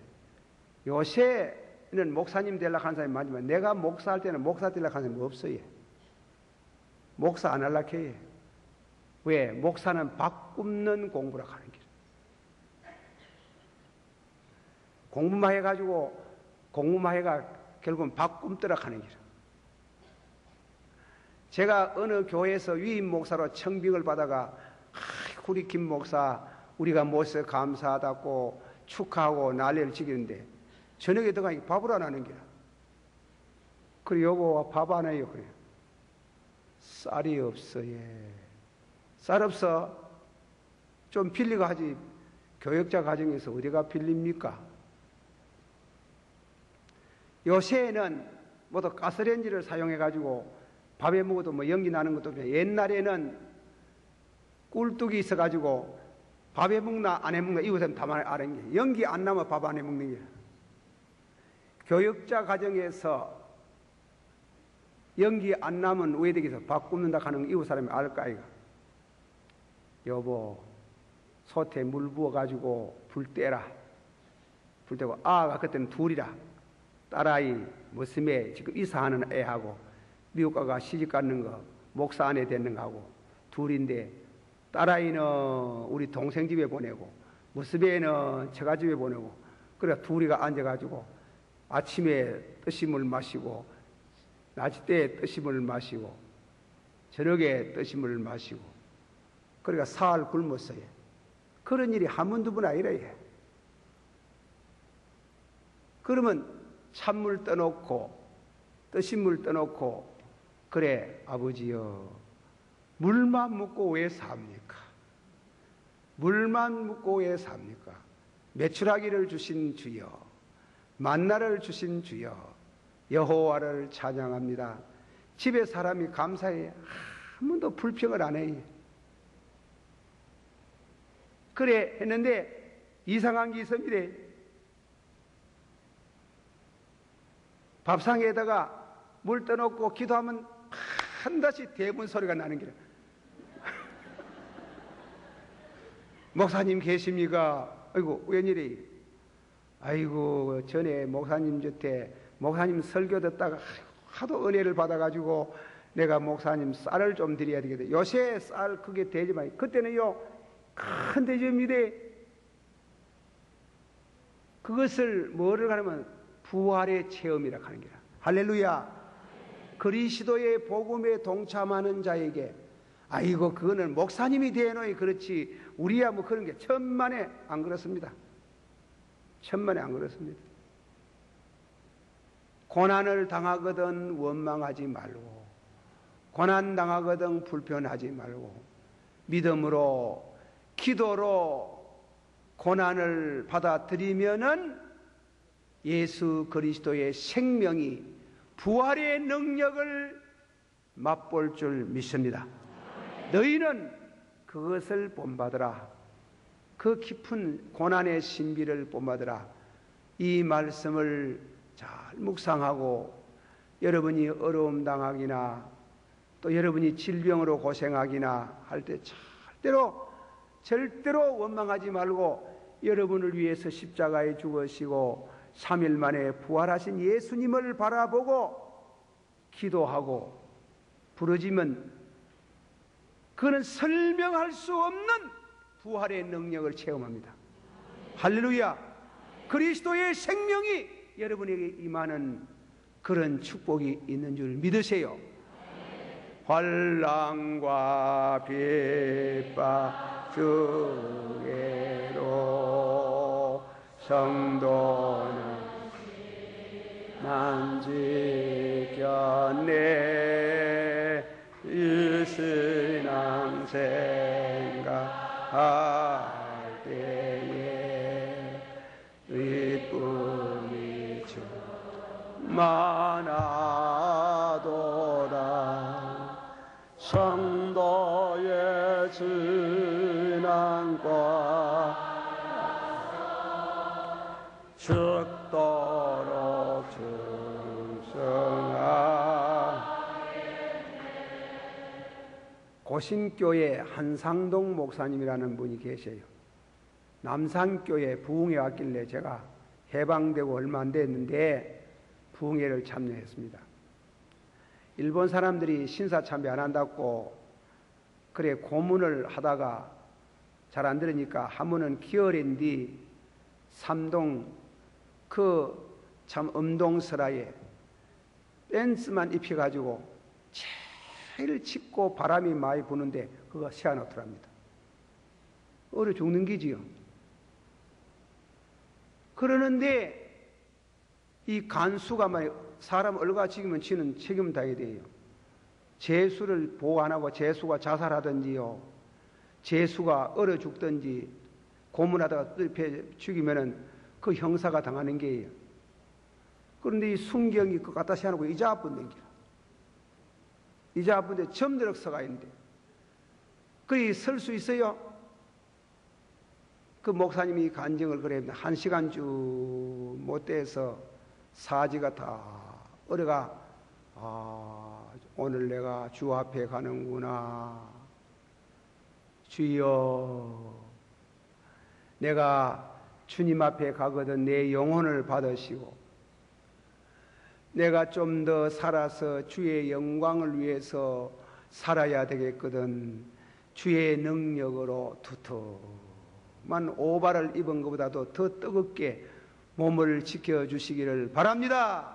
요새는 목사님 되려고 하는 사람이 많지만 내가 목사할 때는 목사 되려고 하는 사람이 없어요. 목사 안 하려고 해요. 왜? 목사는 밥 굽는 공부라고 하는 길. 공부만 해가지고 공부만 해가 결국은 밥 굶더라고 하는 길. 제가 어느 교회에서 위임 목사로 청빙을 받아가 우리 김 목사 우리가 모셔서 감사하다고 축하하고 난리를 치기는데 저녁에 들어가니까 밥을 안 하는 게라. 그래 여보 밥 안 해요. 그래요. 쌀이 없어. 예. 쌀 없어. 좀 빌리고 하지. 교역자 가정에서 어디가 빌립니까? 요새는 모두 가스레인지를 사용해 가지고 밥에 먹어도 뭐 연기 나는 것도 없고, 옛날에는 꿀뚝이 있어 가지고 밥에 먹나 안 해 먹나 이것은 다 아는 게, 연기 안 나면 밥 안 해 먹는 게. 교역자 가정에서 연기 안 나면 외덕에서 밥 굽는다 하는 이웃 사람이 알까 아이가. 여보 솥에 물 부어 가지고 불 떼라. 불 떼고 아가 그때는 둘이라. 딸아이 무스매 지금 이사하는 애하고 미국 가가 시집 갔는 거 목사 아내 되는 거하고 둘인데, 딸아이는 우리 동생 집에 보내고 무스매는 제가 집에 보내고, 그래 둘이가 앉아가지고 아침에 뜨신물 마시고 낮 때 뜨신물 마시고 저녁에 뜨신물 마시고, 그러니까 사흘 굶었어요. 그런 일이 한 번 두 번 아니래. 그러면 찬물 떠놓고 뜨신물 떠놓고 그래 아버지여 물만 먹고 왜 삽니까? 물만 먹고 왜 삽니까? 메추라기를 주신 주여, 만나를 주신 주여, 여호와를 찬양합니다. 집에 사람이 감사해. 한 번도 불평을 안 해. 그래 했는데 이상한 게 있습니다. 밥상에다가 물 떠놓고 기도하면 한다시 대문 소리가 나는 게라. 목사님 계십니까? 아이고 웬일이? 아이고 전에 목사님 곁에 목사님 설교 듣다가 하도 은혜를 받아가지고 내가 목사님 쌀을 좀 드려야 되겠다. 요새 쌀 그게 되지만 그때는요 큰 대접입니다. 그것을 뭐를 하냐면 부활의 체험이라고 하는 게라. 할렐루야. 그리스도의 복음에 동참하는 자에게, 아이고 그거는 목사님이 되어놓이 그렇지 우리야 뭐 그런 게 천만에 안 그렇습니다. 천만에 안 그렇습니다. 고난을 당하거든 원망하지 말고, 고난 당하거든 불편하지 말고, 믿음으로 기도로 고난을 받아들이면은 예수 그리스도의 생명이 부활의 능력을 맛볼 줄 믿습니다. 너희는 그것을 본받으라. 그 깊은 고난의 신비를 본받으라. 이 말씀을 잘 묵상하고 여러분이 어려움 당하기나 또 여러분이 질병으로 고생하기나 할 때 절대로 원망하지 말고 여러분을 위해서 십자가에 죽으시고 3일 만에 부활하신 예수님을 바라보고 기도하고 부르짖으면 그는 설명할 수 없는 부활의 능력을 체험합니다. 할렐루야. 그리스도의 생명이 여러분에게 임하는 그런 축복이 있는 줄 믿으세요. 환난과 핍박 중에도 성도는 지켰네. 이 신앙 생각할 때에 이뿐이 많아도다. 성도의 신앙과 죽도록 충성하. 고신교회 한상동 목사님이라는 분이 계세요. 남산교회 부흥회 왔길래 제가 해방되고 얼마 안 됐는데 부흥회를 참여했습니다. 일본 사람들이 신사 참배 안 한다고 그래 고문을 하다가 잘 안 들으니까 하면은 기어랜디 삼동 그 참 음동설화에 댄스만 입혀가지고 제일 춥고 바람이 많이 부는데 그거 세워놓더랍니다. 얼어 죽는 기지요. 그러는데 이 간수가 만약 사람 얼가 죽이면 지는 책임 다해야 돼요. 재수를 보호 안 하고 재수가 자살하든지요, 재수가 얼어 죽든지 고문하다가 죽이면은 그 형사가 당하는 게예요. 그런데 이 순경이 그거 갖다 세워놓고 이자 아픈데 이자 아픈데 점들어 서가 있는데 그리 설 수 있어요? 그 목사님이 간증을 그래 1시간 쭉 못 돼서 사지가 다 얼어가 오늘 내가 주 앞에 가는구나. 주여, 내가 주님 앞에 가거든 내 영혼을 받으시고 내가 좀 더 살아서 주의 영광을 위해서 살아야 되겠거든. 주의 능력으로 두툼한 오발을 입은 것보다도 더 뜨겁게 몸을 지켜주시기를 바랍니다.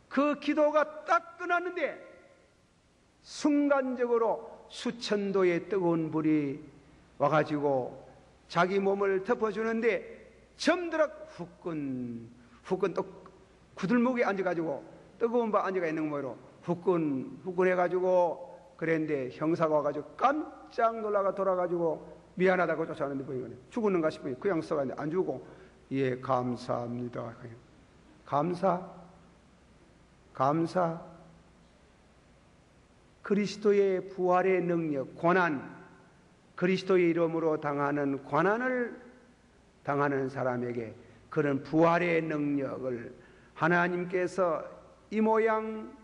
그 기도가 딱 끝났는데 순간적으로 수천도의 뜨거운 불이 와가지고 자기 몸을 덮어주는데 점들어 후끈 또 구들목에 앉아가지고 뜨거운 바 앉아가 있는 모양으로 후끈 해가지고 그랬는데 형사가 와가지고 깜짝 놀라가 돌아가지고 미안하다고 쫓아오는데 보니까 죽었는가 싶으니 그냥 써가는데 안 죽고 예 감사합니다. 감사. 그리스도의 부활의 능력, 고난, 그리스도의 이름으로 당하는 고난을 당하는 사람에게 그런 부활의 능력을 하나님께서 이 모양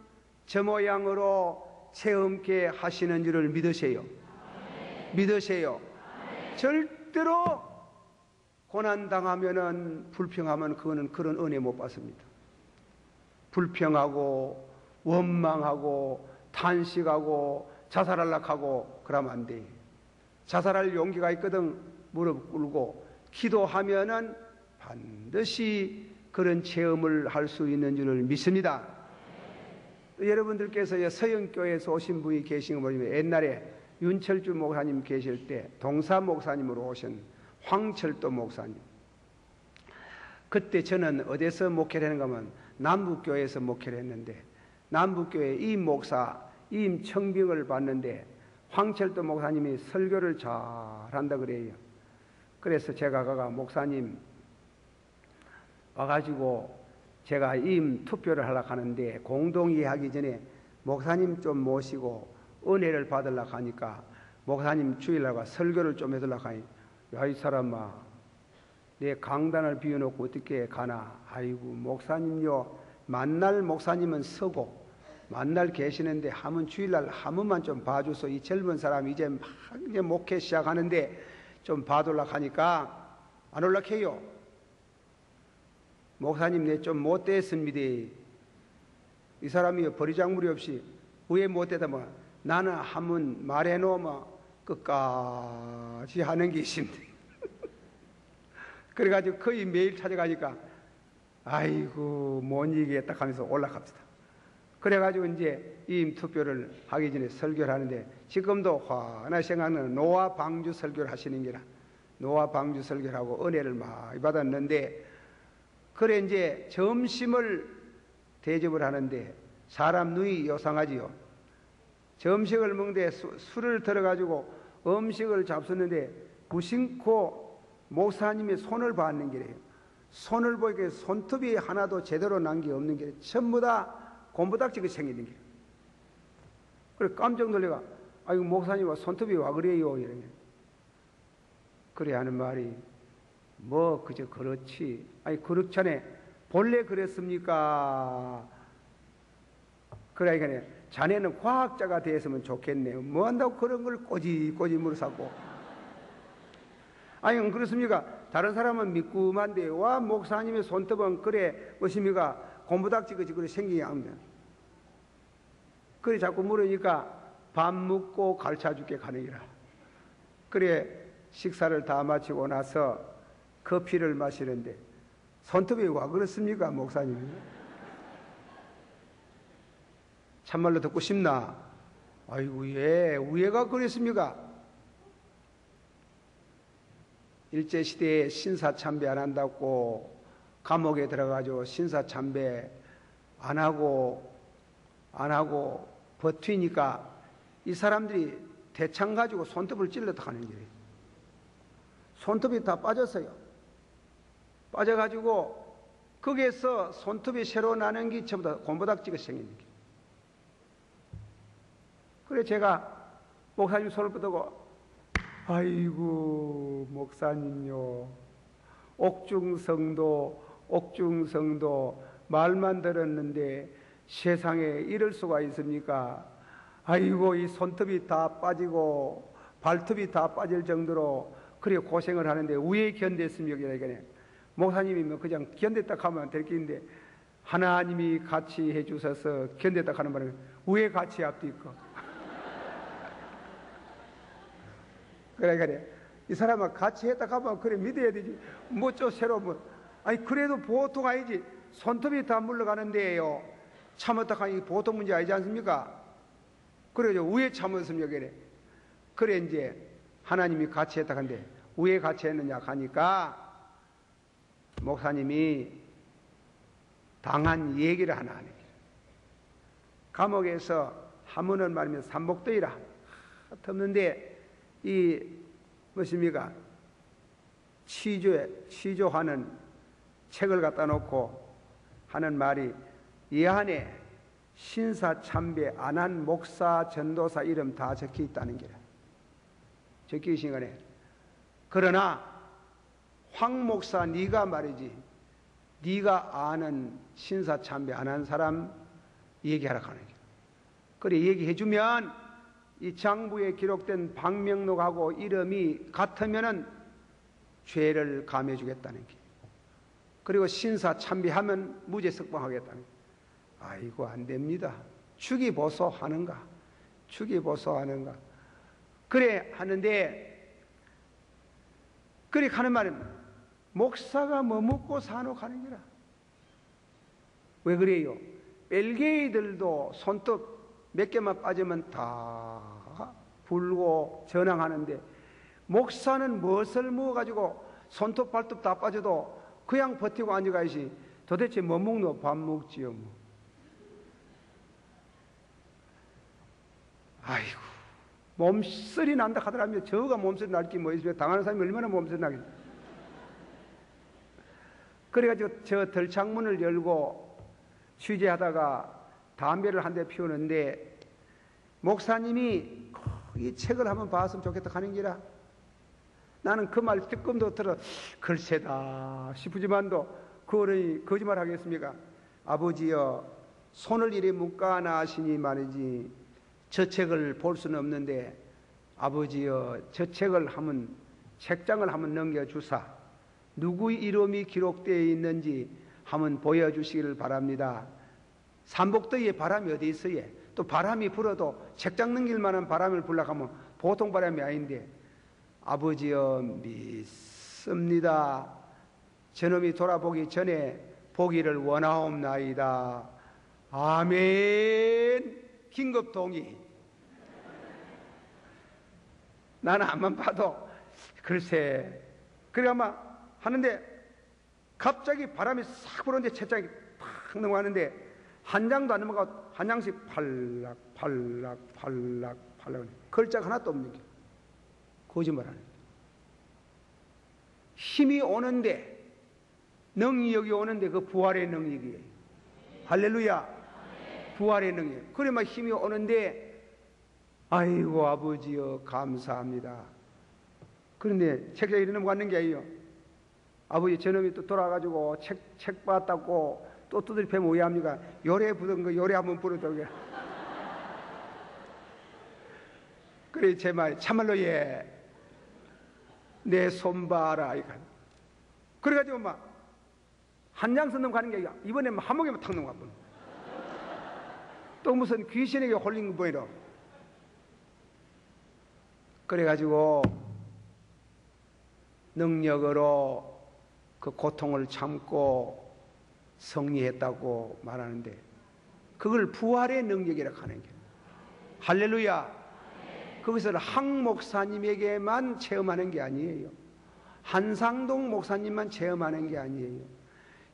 저 모양으로 체험케 하시는 줄을 믿으세요. 믿으세요. 절대로 고난 당하면은 불평하면 그거는 그런 은혜 못 받습니다. 불평하고 원망하고 탄식하고 자살하려고 하고 그러면 안 돼. 자살할 용기가 있거든 무릎 꿇고 기도하면은 반드시 그런 체험을 할 수 있는 줄을 믿습니다. 여러분들께서 서영교회에서 오신 분이 계신 거 보면 옛날에 윤철주 목사님 계실 때 동사 목사님으로 오신 황철도 목사님. 그때 저는 어디서 목회를 했는가 하면 남북교회에서 목회를 했는데 남북교회 임 목사, 임 청빙을 받는데 황철도 목사님이 설교를 잘한다 그래요. 그래서 제가 가가 목사님 와가지고 제가 임 투표를 하려고 하는데 공동의회 하기 전에 목사님 좀 모시고 은혜를 받으려고 하니까 목사님 주일날과 설교를 좀 해달라고 하니 야 이 사람아 내 강단을 비워놓고 어떻게 가나. 아이고 목사님요 만날 목사님은 서고 만날 계시는데 하면 주일날 한 번만 좀 봐줘서 이 젊은 사람이 이제 목회 시작하는데 좀 봐달라고 하니까 안 올라켜요. 목사님 내 좀 못됐습니다. 이 사람이 버리장물이 없이 왜 못되다 뭐 나는 한번 말해놓으면 끝까지 하는 게 있습니다. 그래가지고 거의 매일 찾아가니까 아이고 못 이기겠다 하면서 올라갑시다. 그래가지고 이제 이임 투표를 하기 전에 설교를 하는데 지금도 환하게 생각나는 노아 방주 설교를 하시는 게라. 노아 방주 설교를 하고 은혜를 많이 받았는데, 그래 이제 점심을 대접을 하는데 사람 눈이 요상하지요. 점심을 먹는데 술을 들어가지고 음식을 잡수는데 무심코 목사님의 손을 봤는 게래요. 손을 보니까 손톱이 하나도 제대로 난 게 없는 게 전부 다 곰보닥지가 생기는 게. 그래 깜짝 놀래가, 아이고 목사님 손톱이 와 그래요 이러면. 그래 하는 말이, 뭐 그저 그렇지. 아니 그렇잖아. 본래 그랬습니까? 그러니까 자네는 과학자가 되었으면 좋겠네요. 뭐 한다고 그런 걸 꼬집꼬집 물어사고. 아니 그렇습니까? 다른 사람은 믿고만데 와 목사님의 손톱은 그래 무엇입니까? 곰보닥지가 그래 생기게 하면. 그래 자꾸 물으니까 밥 먹고 가르쳐 줄게 가능이라. 그래 식사를 다 마치고 나서 커피를 마시는데 손톱이 와 그렇습니까 목사님이? 참말로 듣고 싶나? 아이고 예 우애가 그랬습니까? 일제시대에 신사참배 안 한다고 감옥에 들어가지고 신사참배 안 하고 버티니까 이 사람들이 대창 가지고 손톱을 찔렀다 하는 거예요. 손톱이 다 빠졌어요. 빠져가지고 거기에서 손톱이 새로 나는 게 전부 다 곰보닥지가 생기는 거예요. 그래 제가 목사님 손을 뻗고, 아이고 목사님요, 옥중성도 말만 들었는데 세상에 이럴 수가 있습니까? 아이고 이 손톱이 다 빠지고 발톱이 다 빠질 정도로 그래 고생을 하는데 왜 견뎠습니까? 이러니까 목사님이 뭐 그냥 견뎠다 하면 될 게인데 하나님이 같이 해주셔서 견뎠다 하는 말은 왜 같이 합니까? 그래 이 사람은 같이 했다 하면 그래 믿어야 되지. 뭐 저 새로 뭐 아니 그래도 보통 아니지. 손톱이 다 물러가는데요. 참았다 하니 보통 문제 아니지 않습니까? 그래요. 왜 참았습니까? 그래 이제 하나님이 같이 했다 하는데 왜 같이 했느냐 하니까 목사님이 당한 얘기를 하나 하네. 감옥에서 하문을 말하면 삼복도이라 덮는데 이 무엇입니까? 취조하는 책을 갖다 놓고 하는 말이 이 안에 신사참배 안 한 목사 전도사 이름 다 적혀 있다는 게라. 적혀 있으신 거네. 그러나 황 목사 네가 말이지, 네가 아는 신사참배 안 한 사람 얘기하라 하는 게. 그래 얘기해주면 이 장부에 기록된 박명록하고 이름이 같으면은 죄를 감해주겠다는 게. 그리고 신사참배하면 무죄 석방하겠다는 게. 아이고 안 됩니다. 주기보소하는가? 그래 하는데, 그래 하는 말은 목사가 뭐 먹고 사노 하는 거라. 왜 그래요? 벨게이들도 손톱 몇 개만 빠지면 다 불고 전황하는데 목사는 무엇을 먹어가지고 손톱 발톱 다 빠져도 그냥 버티고 앉아가야지. 도대체 뭐 먹노? 밥 먹지요 뭐. 아이고 몸쓰리 난다 하더라면 저가 몸쓰리 날기 뭐 있으면 당하는 사람이 얼마나 몸쓰리 나겠어. 그래가지고 저 들창문을 열고 취재하다가 담배를 한 대 피우는데 목사님이 이 책을 한번 봤으면 좋겠다 하는 기라. 나는 그 말 조금도 들어 글쎄다 싶으지만도 그 어른이 거짓말 하겠습니까? 아버지여 손을 이리 묶어나 하시니 말이지 저 책을 볼 수는 없는데 아버지여 저 책을 한번 책장을 한번 넘겨주사 누구의 이름이 기록되어 있는지 한번 보여주시기를 바랍니다. 삼복도에 바람이 어디 있어요? 또 바람이 불어도 책장 넘길 만한 바람을 불러가면 보통 바람이 아닌데 아버지여 믿습니다. 저놈이 돌아보기 전에 보기를 원하옵나이다. 아멘. 긴급 동의. 나는 앞만 봐도 글쎄 그래 아마 하는데 갑자기 바람이 싹 불었는데 책장이 팍 넘어가는데 한 장도 안 넘어가고 한 장씩 팔락 팔락 팔락 팔락 글자가 하나도 없는 게 거짓말하는 게 힘이 오는데 능력이 오는데 그 부활의 능력이에요. 할렐루야. 부활의 능력. 그래 막 힘이 오는데 아이고 아버지여 감사합니다. 그런데 책장에 이리 넘어가는 게 아니에요. 아버지 저놈이 또 돌아가지고 책 봤다고 또 두드리 패면 왜 합니까? 요래 부던 거 요래 한번 부르더라고요. 그래 제 말 참말로 예. 내 손 봐라 이거. 그래가지고 막 한 장선 넘어가는 게 아니라 이번에 한 목에만 탁 넘어가 버려. 또 무슨 귀신에게 홀린 거 보이러. 그래가지고 능력으로 그 고통을 참고 승리했다고 말하는데 그걸 부활의 능력이라고 하는 거예요. 할렐루야. 그것을 항 목사님에게만 체험하는 게 아니에요. 한상동 목사님만 체험하는 게 아니에요.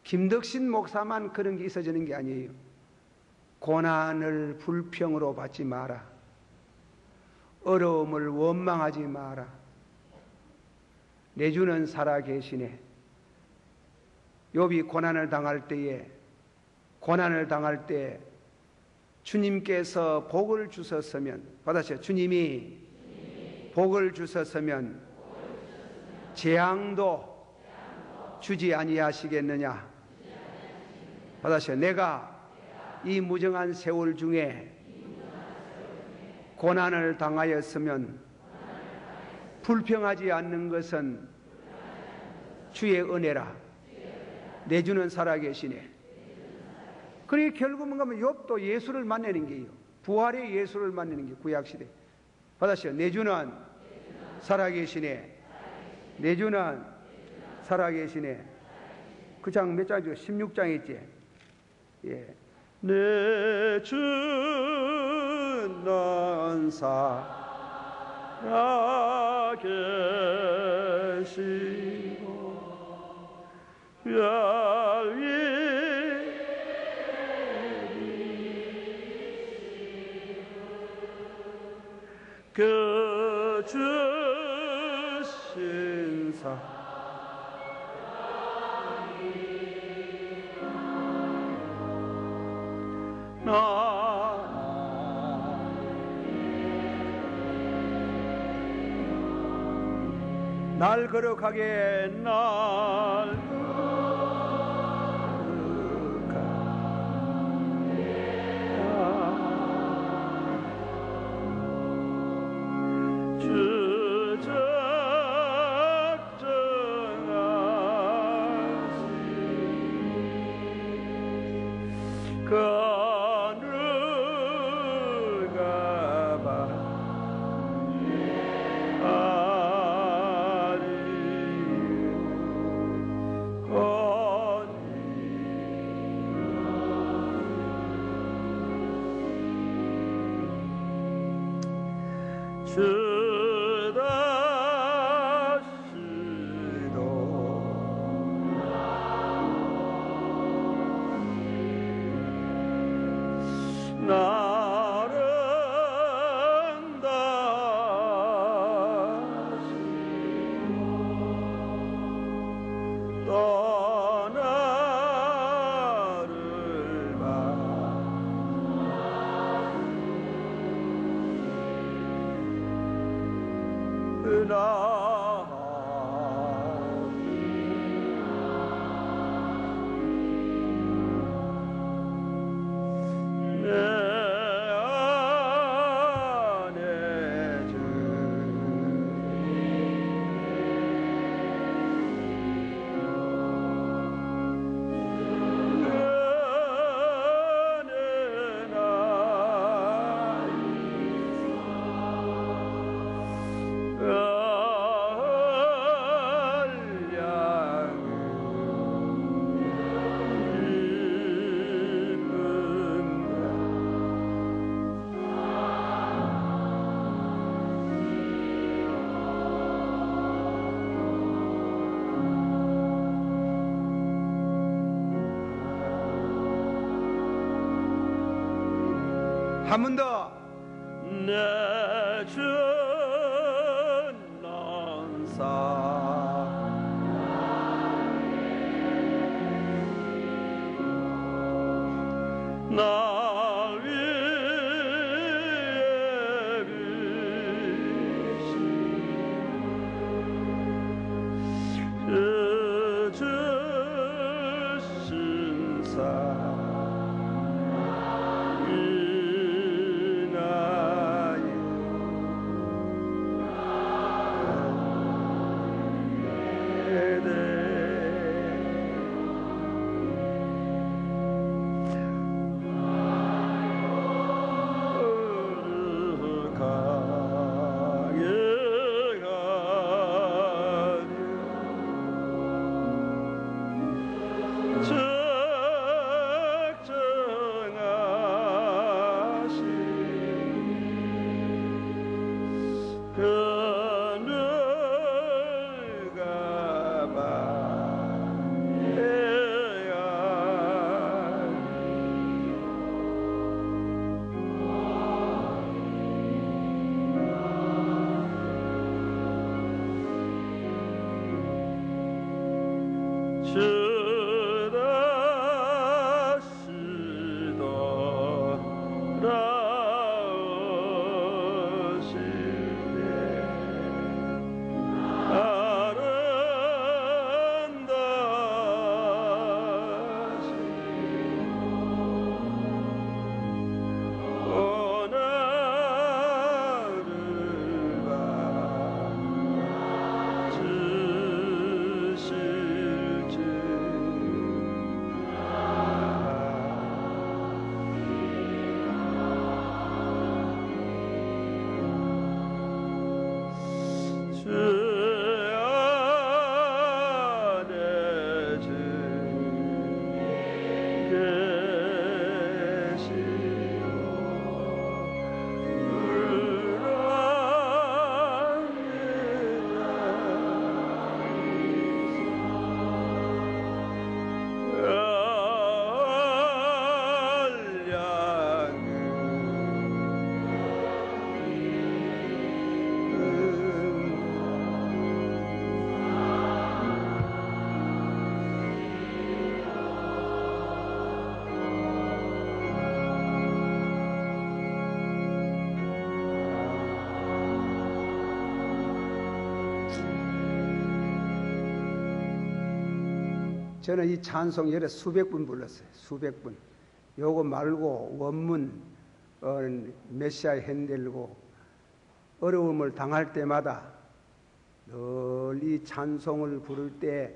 김덕신 목사만 그런 게 있어지는 게 아니에요. 고난을 불평으로 받지 마라. 어려움을 원망하지 마라. 내 주는 살아계시네. 욥이 고난을 당할 때 주님께서 복을 주셨으면 받으세요. 주님이 복을 주셨으면 재앙도 주지 아니하시겠느냐. 받으세요. 내가 이 무정한 세월 중에 고난을 당하였으면 불평하지 않는 것은 주의 은혜라. 내 주는 살아계시네. 그러니 결국은 가면 욥도 예수를 만나는 게요. 부활의 예수를 만나는 게 구약시대. 받으시오. 내 주는 살아계시네. 내 주는 살아계시네. 그 장 몇 장이죠? 16장 있지? 예. 내 주는 살아계시고 그 주신 사 날 거룩하게 날 한 번 더.
내 주 난사 나 위에 비신 그 주신
저는 이 찬송 열에 수백 분 불렀어요. 수백 분. 요거 말고 원문 메시아 핸들고 어려움을 당할 때마다 늘 이 찬송을 부를 때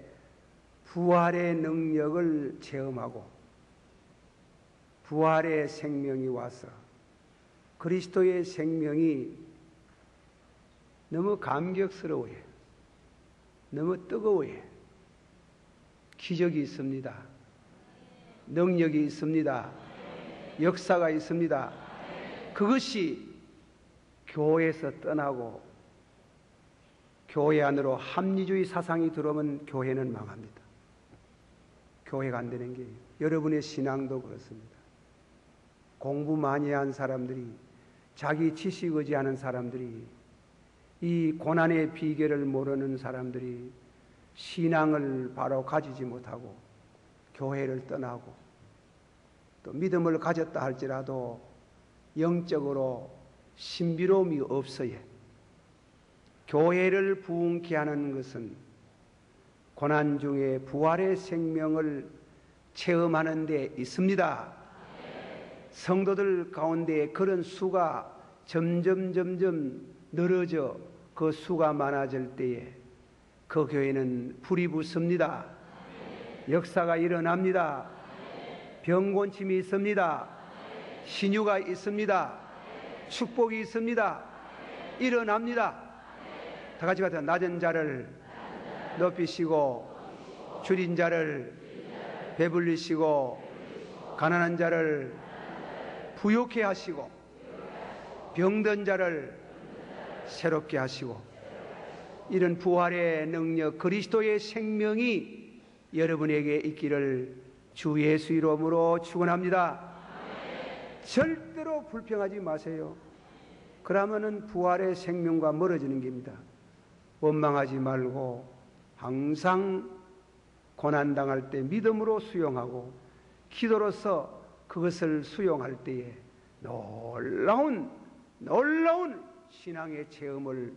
부활의 능력을 체험하고 부활의 생명이 와서 그리스도의 생명이 너무 감격스러워요. 너무 뜨거워요. 기적이 있습니다. 능력이 있습니다. 역사가 있습니다. 그것이 교회에서 떠나고 교회 안으로 합리주의 사상이 들어오면 교회는 망합니다. 교회가 안 되는 게 여러분의 신앙도 그렇습니다. 공부 많이 한 사람들이 자기 지식 의지하는 사람들이 이 고난의 비결을 모르는 사람들이 신앙을 바로 가지지 못하고 교회를 떠나고 또 믿음을 가졌다 할지라도 영적으로 신비로움이 없어요. 교회를 부흥케 하는 것은 고난 중에 부활의 생명을 체험하는 데 있습니다. 성도들 가운데 그런 수가 점점 늘어져 그 수가 많아질 때에 그 교회는 불이 붙습니다. 역사가 일어납니다. 병곤침이 있습니다. 신유가 있습니다. 축복이 있습니다. 일어납니다. 다 같이 가서 낮은 자를 높이시고 줄인 자를 배불리시고 가난한 자를 부욕해 하시고 병든 자를 새롭게 하시고 이런 부활의 능력 그리스도의 생명이 여러분에게 있기를 주 예수 이름으로 축원합니다. 절대로 불평하지 마세요. 그러면은 부활의 생명과 멀어지는 겁니다. 원망하지 말고 항상 고난당할 때 믿음으로 수용하고 기도로서 그것을 수용할 때에 놀라운 신앙의 체험을,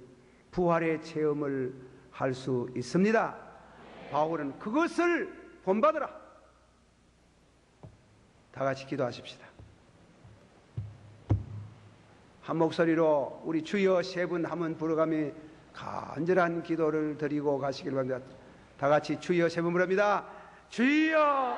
부활의 체험을 할 수 있습니다. 바울은 그것을 본받으라. 다 같이 기도하십시다. 한 목소리로 우리 주여 세 분 한번 부르가며 간절한 기도를 드리고 가시길 바랍니다. 다 같이 주여 세 번 부릅니다. 주여.